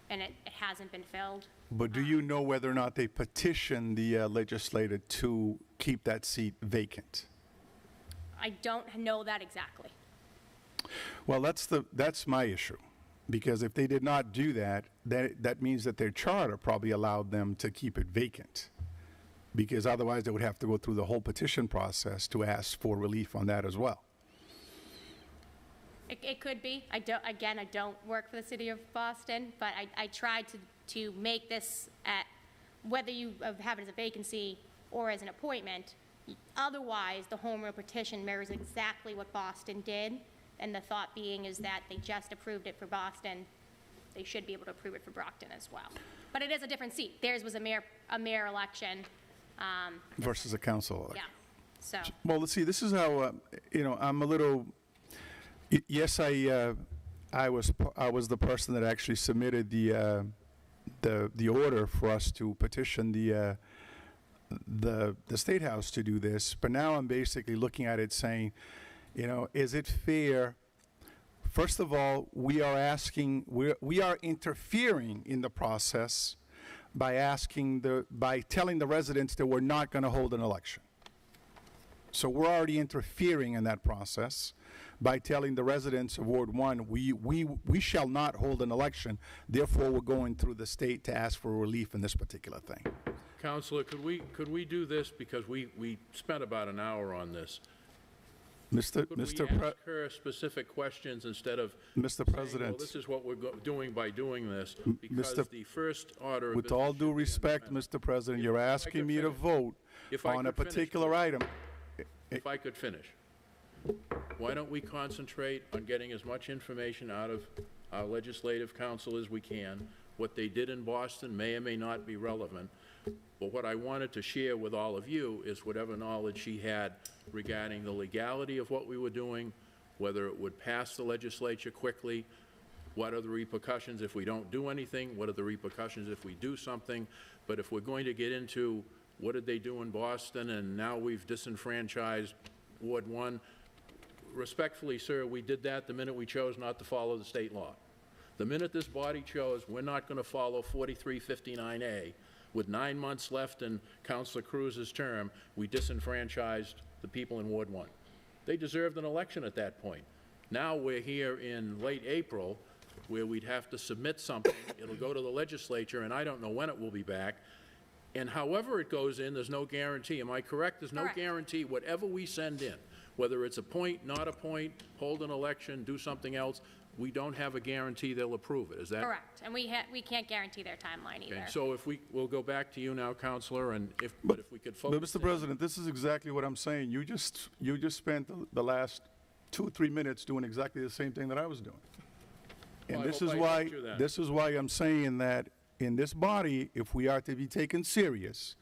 and it hasn't been filled. But do you know whether or not they petitioned the legislator to keep that seat vacant? I don't know that exactly. Well, that's my issue, because if they did not do that, that means that their charter probably allowed them to keep it vacant, because otherwise they would have to go through the whole petition process to ask for relief on that as well. It could be. I don't work for the city of Boston, but I tried to make this whether you have it as a vacancy or as an appointment. Otherwise, the home rule petition mirrors exactly what Boston did, and the thought being is that they just approved it for Boston. They should be able to approve it for Brockton as well. But it is a different seat. Theirs was a mayor election. Versus a council election. Yeah. So. Well, let's see. This is how I'm a little. Yes, I was the person that actually submitted the order for us to petition the State House to do this. But now I'm basically looking at it saying, is it fair? First of all, we are interfering in the process by telling the residents that we're not going to hold an election. So we're already interfering in that process by telling the residents of Ward 1, we shall not hold an election, therefore we're going through the state to ask for relief in this particular thing. Counselor, could we do this, because we spent about an hour on this? Could we ask her specific questions instead of Mr. saying, President, well, this is what we're doing by doing this, because the first order of with all due respect, Mr. President, you're asking me to vote on a particular item. If I could finish. Why don't we concentrate on getting as much information out of our legislative council as we can? What they did in Boston may or may not be relevant, but what I wanted to share with all of you is whatever knowledge she had regarding the legality of what we were doing, whether it would pass the legislature quickly, what are the repercussions if we don't do anything, what are the repercussions if we do something. But if we're going to get into what did they do in Boston and now we've disenfranchised Ward 1, respectfully, sir, we did that the minute we chose not to follow the state law. The minute this body chose we're not going to follow 4359A, with 9 months left in Councilor Cruz's term, we disenfranchised the people in Ward 1. They deserved an election at that point. Now we're here in late April where we'd have to submit something. It'll go to the legislature, and I don't know when it will be back. And however it goes in, there's no guarantee. Am I correct? There's no guarantee. Whatever we send in, whether it's appoint, not appoint, hold an election, do something else, we don't have a guarantee they'll approve it. Is that correct? And we can't guarantee their timeline either. okay? So if we'll go back to you now, Counselor, and if we could focus. But Mr. President, this is exactly what I'm saying. You just spent the last 2 or 3 minutes doing exactly the same thing that I was doing. And Well, this I is hope I helped you then. this is why I'm saying that in this body, if we are to be taken serious,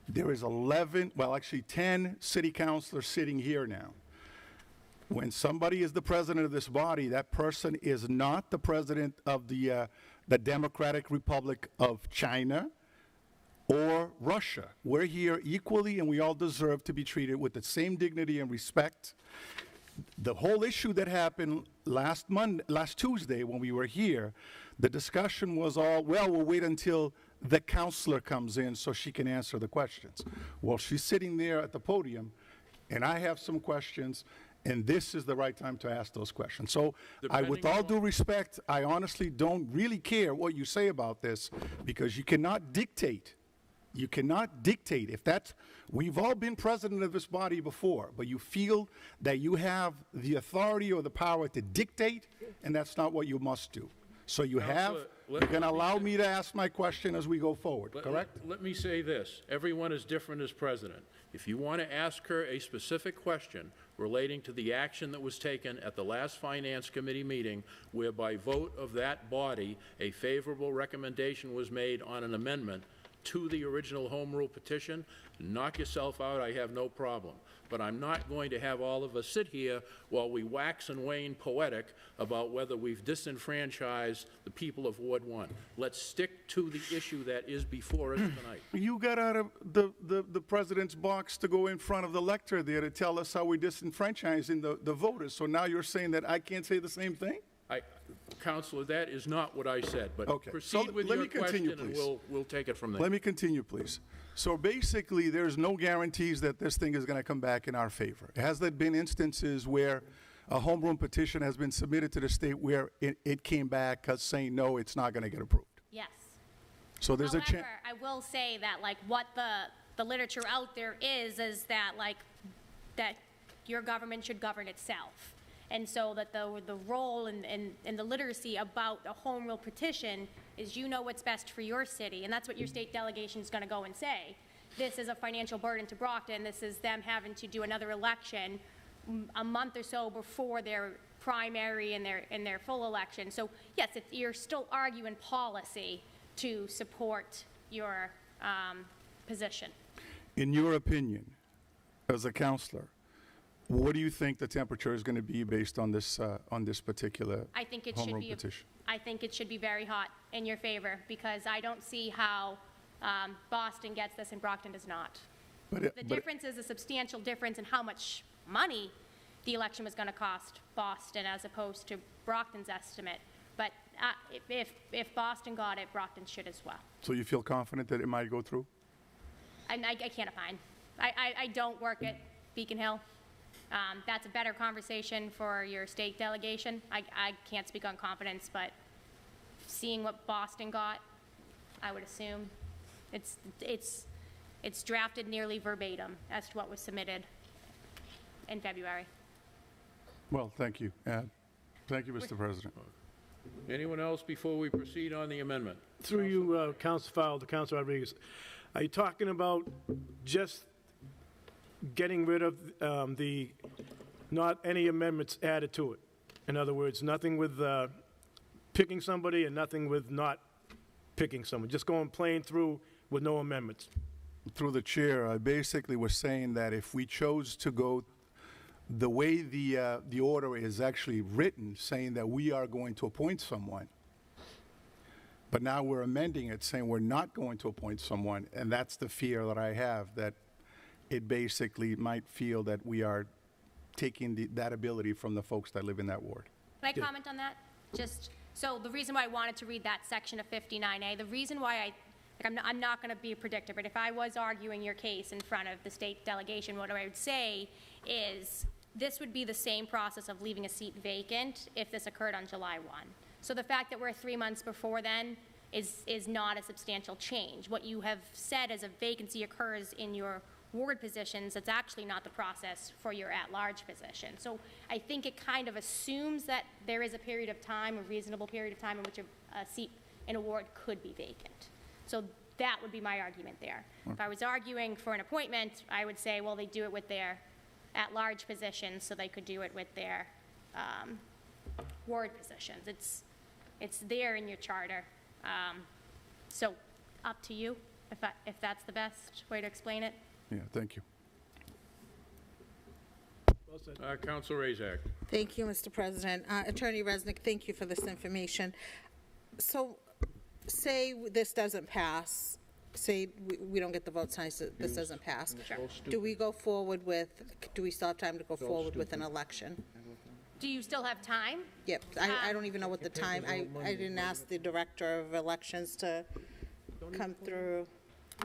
there is 10 city councilors sitting here now. When somebody is the president of this body, that person is not the president of the Democratic Republic of China or Russia. We're here equally, and we all deserve to be treated with the same dignity and respect. The whole issue that happened last Tuesday when we were here, the discussion was all, well, we'll wait until the counselor comes in so she can answer the questions. Well, she's sitting there at the podium, and I have some questions, and this is the right time to ask those questions. So with all due respect, I honestly don't really care what you say about this, because you cannot dictate. You cannot dictate. If that's, we've all been president of this body before, but you feel that you have the authority or the power to dictate, and that's not what you must do. So you have, you're going to allow me to ask my question as we go forward, correct? Let me say this. Everyone is different as president. If you want to ask her a specific question relating to the action that was taken at the last Finance Committee meeting, where by vote of that body, a favorable recommendation was made on an amendment to the original home rule petition, knock yourself out, I have no problem. But I'm not going to have all of us sit here while we wax and wane poetic about whether we've disenfranchised the people of Ward 1. Let's stick to the issue that is before us tonight. You got out of the president's box to go in front of the lectern there to tell us how we're disenfranchising the voters. So now you're saying that I can't say the same thing? Counselor, that is not what I said, but okay. proceed with your question and we'll take it from there. Let me continue, please. So basically, there's no guarantees that this thing is going to come back in our favor. Has there been instances where a home rule petition has been submitted to the state where it came back saying, no, it's not going to get approved? Yes. So there's a chance. However, I will say that, like, what the literature out there is that, like, that your government should govern itself. And so that the role and the literacy about a home rule petition is you know what's best for your city, and that's what your state delegation is going to go and say. This is a financial burden to Brockton. This is them having to do another election a month or so before their primary and their full election. So yes, you're still arguing policy to support your position. In your opinion, as a counselor, what do you think the temperature is going to be based on this particular home rule petition? I think it should be very hot in your favor, because I don't see how Boston gets this and Brockton does not. The difference is a substantial difference in how much money the election was going to cost Boston as opposed to Brockton's estimate. But if Boston got it, Brockton should as well. So you feel confident that it might go through? I can't opine. I don't work at Beacon Hill. That's a better conversation for your state delegation. I can't speak on confidence, but seeing what Boston got, I would assume it's drafted nearly verbatim as to what was submitted in February. Well, thank you. Thank you, Mr. President. Anyone else before we proceed on the amendment? Through you, Council Fowle, to Council Rodriguez. Are you talking about just getting rid of not any amendments added to it? In other words, nothing with picking somebody and nothing with not picking someone, just going plain through with no amendments? Through the chair, I basically was saying that if we chose to go the way the order is actually written, saying that we are going to appoint someone, but now we're amending it saying we're not going to appoint someone, and that's the fear that I have, that it basically might feel that we are taking that ability from the folks that live in that ward. Can I comment on that? So the reason why I wanted to read that section of 59A, the reason why I'm not going to be a predictor, but if I was arguing your case in front of the state delegation, what I would say is this would be the same process of leaving a seat vacant if this occurred on July 1. So the fact that we're 3 months before then is not a substantial change. What you have said as a vacancy occurs in your ward positions, it's actually not the process for your at-large position. So I think it kind of assumes that there is a period of time, a reasonable period of time in which a seat in a ward could be vacant. So that would be my argument there. If I was arguing for an appointment, I would say, well, they do it with their at-large positions, so they could do it with their ward positions. It's there in your charter. So up to you, if that's the best way to explain it. Yeah, thank you. Councilor Razak. Thank you, Mr. President. Attorney Resnick, thank you for this information. So say this doesn't pass say we don't get the vote signed, so this doesn't pass. Do we go forward with, do we still have time to go forward with an election? Do you still have time? Yep, I don't even know what the time, I didn't ask the Director of Elections to come through.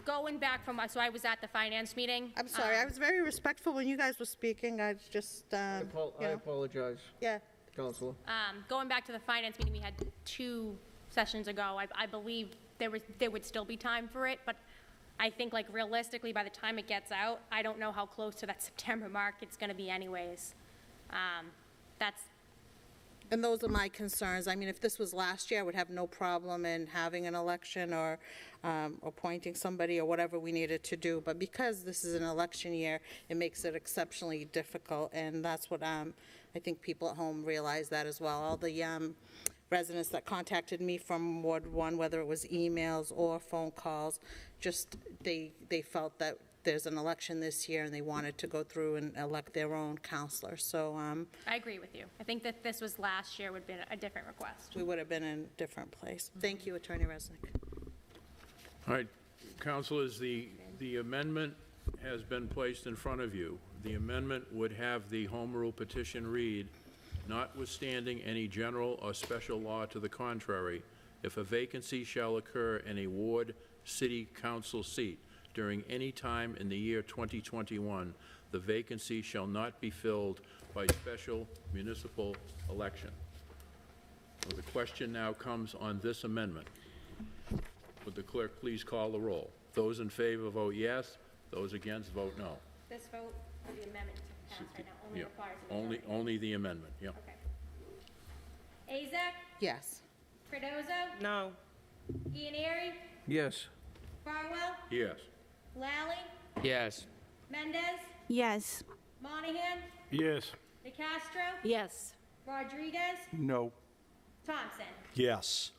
Going back from, so I was at the finance meeting. I'm sorry, I was very respectful when you guys were speaking, I just, I you know, apologize, yeah. Counselor. Going back to the finance meeting we had 2 sessions ago, I believe there would still be time for it, but I think, like, realistically, by the time it gets out, I don't know how close to that September mark it's going to be anyways. That's, And those are my concerns. I mean, if this was last year, I would have no problem in having an election or appointing somebody or whatever we needed to do. But because this is an election year, it makes it exceptionally difficult, and that's what I think people at home realize that as well. All the residents that contacted me from Ward 1, whether it was emails or phone calls, just they felt that there's an election this year and they wanted to go through and elect their own counselor. So I agree with you. I think that this was last year would have been a different request. we would have been in a different place. Thank you, Attorney Resnick. All right, councilors, the amendment has been placed in front of you. The amendment would have the home rule petition read, notwithstanding any general or special law to the contrary, if a vacancy shall occur in a ward city council seat during any time in the year 2021, the vacancy shall not be filled by special municipal election. So the question now comes on this amendment. Would the clerk please call the roll? Those in favor vote yes. Those against vote no. This vote for the amendment to pass right now only Yeah, requires a majority. only the amendment, yeah. Okay. Azak? Yes. Cardozo? No. Ianieri? Yes. Farwell? Yes. Lally? Yes. Mendez? Yes. Monahan? Yes. DeCastro? Yes. Rodriguez? No. Thompson? Yes.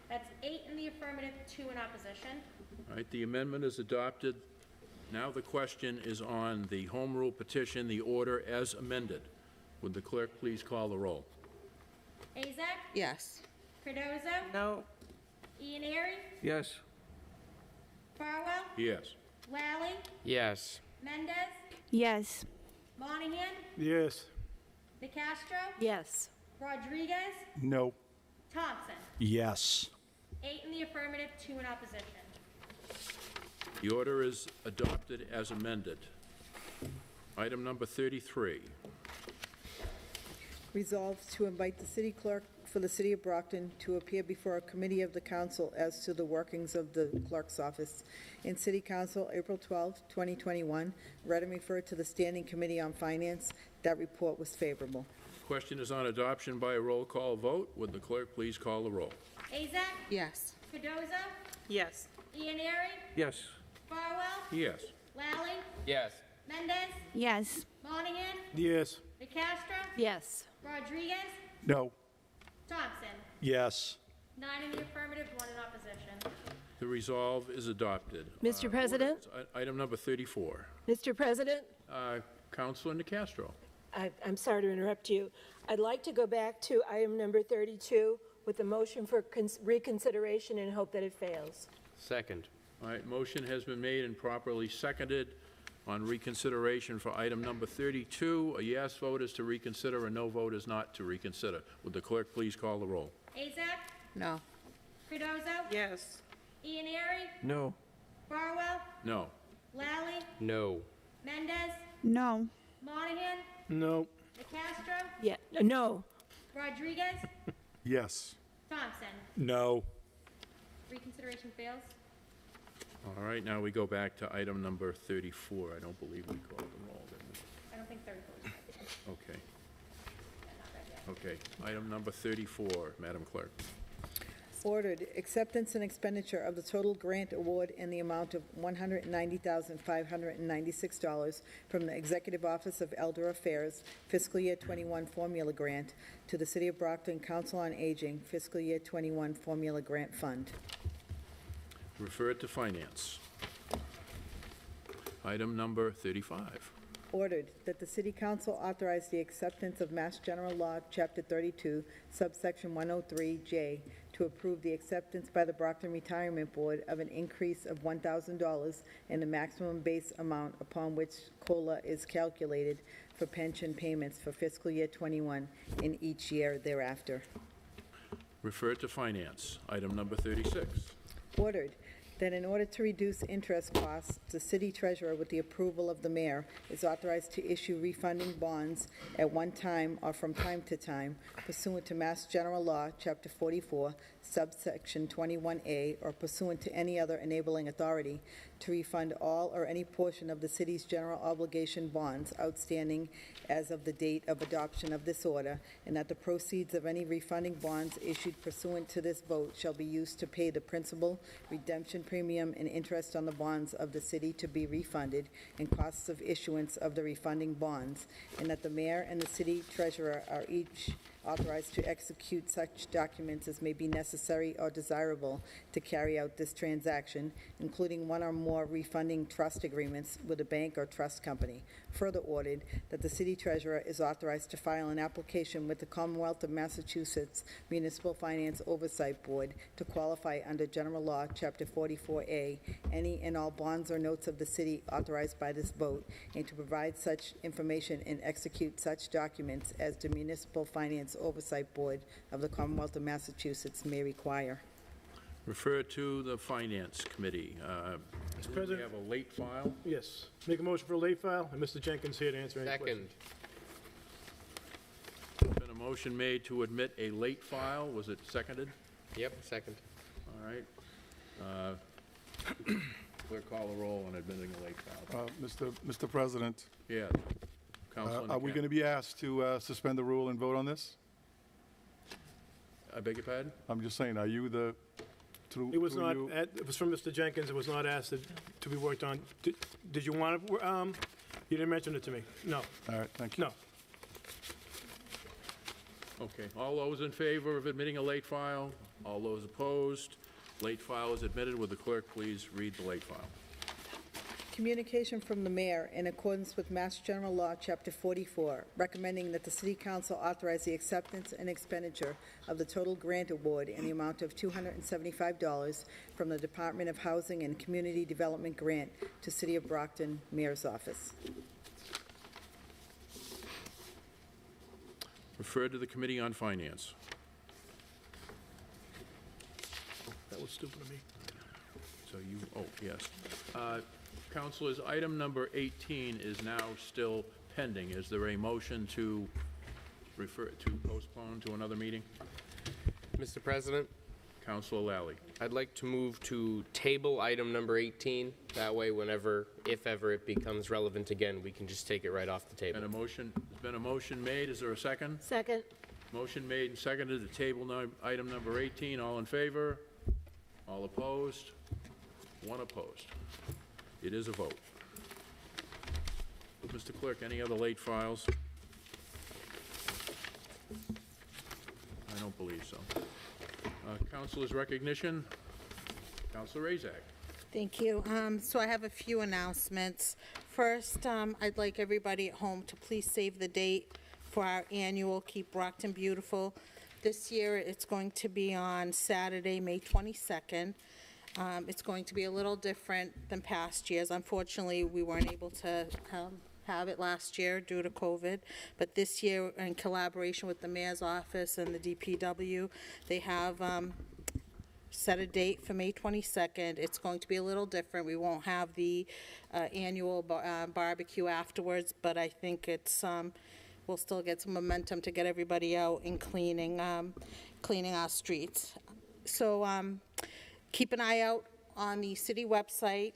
That's 8 in the affirmative, 2 in opposition. All right, the amendment is adopted. Now the question is on the home rule petition, the order as amended. Would the clerk please call the roll? Azak? Yes. Cardozo? No. Ianieri? Yes. Farwell? Yes. Lally? Yes. Mendez? Yes. Monahan? Yes. DeCastro? Yes. Rodriguez? No. Thompson? Yes. 8 in the affirmative, 2 in opposition. The order is adopted as amended. Item number 33. Resolved to invite the city clerk for the City of Brockton to appear before a committee of the council as to the workings of the clerk's office. In City Council, April 12, 2021, read and referred to the Standing Committee on Finance. That report was favorable. Question is on adoption by a roll call vote. Would the clerk please call the roll? Azak? Yes. Cardozo? Yes. Ianieri? Yes. Farwell? Yes. Lally? Yes. Mendez? Yes. Monahan? Yes. DeCastro? Yes. Rodriguez? No. Thompson? Yes. 9 in the affirmative, 1 in opposition. The resolve is adopted. Mr. President? Item number 34. Mr. President? Councilor DeCastro. I'm sorry to interrupt you. I'd like to go back to item number 32 with a motion for reconsideration and hope that it fails. Second. All right, motion has been made and properly seconded on reconsideration for item number 32. A yes vote is to reconsider, a no vote is not to reconsider. Would the clerk please call the roll? Azak? No. Cardozo? Yes. Ianieri? No. Farwell? No. Lally? No. Mendez? No. Monahan? No. DeCastro? Yeah, no. Rodriguez? Yes. Thompson? No. Reconsideration fails. All right, now we go back to item number 34. I don't believe we called them all, did we? I don't think 34 is Okay, not read yet. okay. Item number 34, Madam Clerk. Ordered acceptance and expenditure of the total grant award in the amount of $190,596 from the Executive Office of Elder Affairs Fiscal Year 21 Formula Grant to the City of Brockton Council on Aging Fiscal Year 21 Formula Grant Fund. Referred to Finance. Item number 35. Ordered that the City Council authorize the acceptance of Mass General Law, Chapter 32, subsection 103J, to approve the acceptance by the Brockton Retirement Board of an increase of $1,000 in the maximum base amount upon which COLA is calculated for pension payments for fiscal year '21 in each year thereafter. Referred to Finance. Item number 36. Ordered that in order to reduce interest costs, the city treasurer, with the approval of the mayor, is authorized to issue refunding bonds at one time or from time to time pursuant to Mass General Law, Chapter 44, subsection 21A, or pursuant to any other enabling authority to refund all or any portion of the city's general obligation bonds outstanding as of the date of adoption of this order, and that the proceeds of any refunding bonds issued pursuant to this vote shall be used to pay the principal, redemption premium, and interest on the bonds of the city to be refunded, and costs of issuance of the refunding bonds, and that the mayor and the city treasurer are each authorized to execute such documents as may be necessary or desirable to carry out this transaction, including one or more refunding trust agreements with a bank or trust company. Further ordered that the city treasurer is authorized to file an application with the Commonwealth of Massachusetts Municipal Finance Oversight Board to qualify under General Law, Chapter 44A, any and all bonds or notes of the city authorized by this vote, and to provide such information and execute such documents as the Municipal Finance Oversight Board of the Commonwealth of Massachusetts may require. Referred to the Finance Committee. We President- have a late file. Yes. Make a motion for a late file, and Mr. Jenkins here to answer any questions. Second. Been a motion made to admit a late file. Was it seconded? Yep, second. All right. Clerk, call the roll on admitting a late file. Mr. President, Yeah. Councilman are we going to be asked to suspend the rule and vote on this? I beg your pardon? I'm just saying, are you the, through It was not, you- it was from Mr. Jenkins, it was not asked to be worked on. Did you want to, you didn't mention it to me? No, All right, thank you. no. Okay. All those in favor of admitting a late file? All those opposed? Late file is admitted. Would the clerk please read the late file? Communication from the mayor in accordance with Mass General Law, Chapter 44, recommending that the city council authorize the acceptance and expenditure of the total grant award in the amount of $275 from the Department of Housing and Community Development grant to City of Brockton Mayor's Office. Referred to the Committee on Finance. That was stupid of me. So you, oh, yes. Councilors, item number 18 is now still pending. Is there a motion to postpone to another meeting? Mr. President, Councilor Lally. I'd like to move to table item number 18. That way, whenever, if ever it becomes relevant again, we can just take it right off the table. There's been a motion made. Is there a second? Second. Motion made and seconded to table item number 18. All in favor? All opposed? One opposed. It is a vote. Mr. Clerk, any other late files? I don't believe so. Councilor's recognition. Councilor Razak. Thank you. So I have a few announcements. First, I'd like everybody at home to please save the date for our annual Keep Brockton Beautiful. This year, it's going to be on Saturday, May 22nd. It's going to be a little different than past years. Unfortunately, we weren't able to have it last year due to COVID, but this year, in collaboration with the mayor's office and the DPW, they have set a date for May 22nd. It's going to be a little different. We won't have the annual barbecue afterwards, but I think it's we'll still get some momentum to get everybody out and cleaning our streets. So keep an eye out on the city website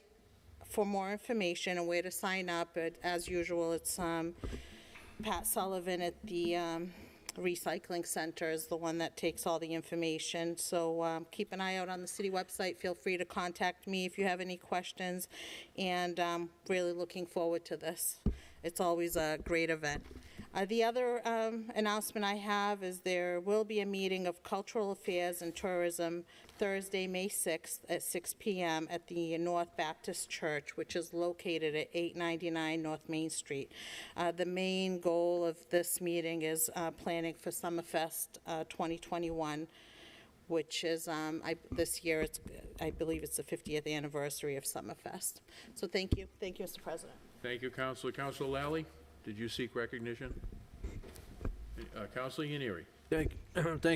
for more information and where to sign up. As usual, it's Pat Sullivan at the recycling center is the one that takes all the information. So keep an eye out on the city website. Feel free to contact me if you have any questions. And really looking forward to this. It's always a great event. The other announcement I have is there will be a meeting of Cultural Affairs and Tourism Thursday, May 6th at 6 p.m. at the North Baptist Church, which is located at 899 North Main Street. The main goal of this meeting is planning for Summerfest 2021, which is, this year, I believe it's the 50th anniversary of Summerfest. So thank you. Thank you, Mr. President. Thank you, Councilor. Councilor Lally, did you seek recognition? Councilor Yaneri. Thank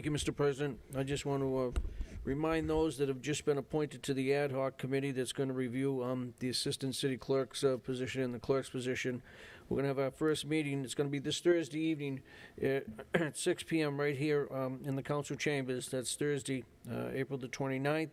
you, Mr. President. I just want to remind those that have just been appointed to the ad hoc committee that's going to review the assistant city clerk's position and the clerk's position. We're going to have our first meeting. It's going to be this Thursday evening at 6 p.m. right here in the council chambers. That's Thursday, April the 29th.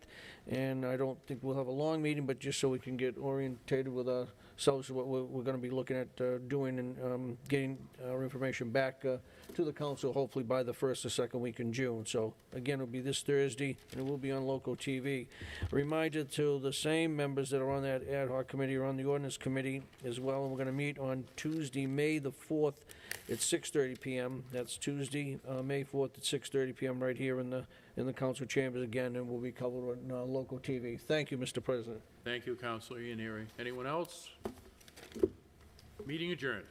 And I don't think we'll have a long meeting, but just so we can get orientated with ourselves, what we're going to be looking at doing and getting our information back to the council, hopefully by the first or second week in June. So again, it'll be this Thursday, and it will be on local TV. A reminder to the same members that are on that ad hoc committee or on the ordinance committee as well. And we're going to meet on Tuesday, May the 4th at 6:30 p.m. That's Tuesday, May 4th at 6:30 p.m. right here in the council chambers again, and will be covered on local TV. Thank you, Mr. President. Thank you, Councilor Yaneri. Anyone else? Meeting adjourned.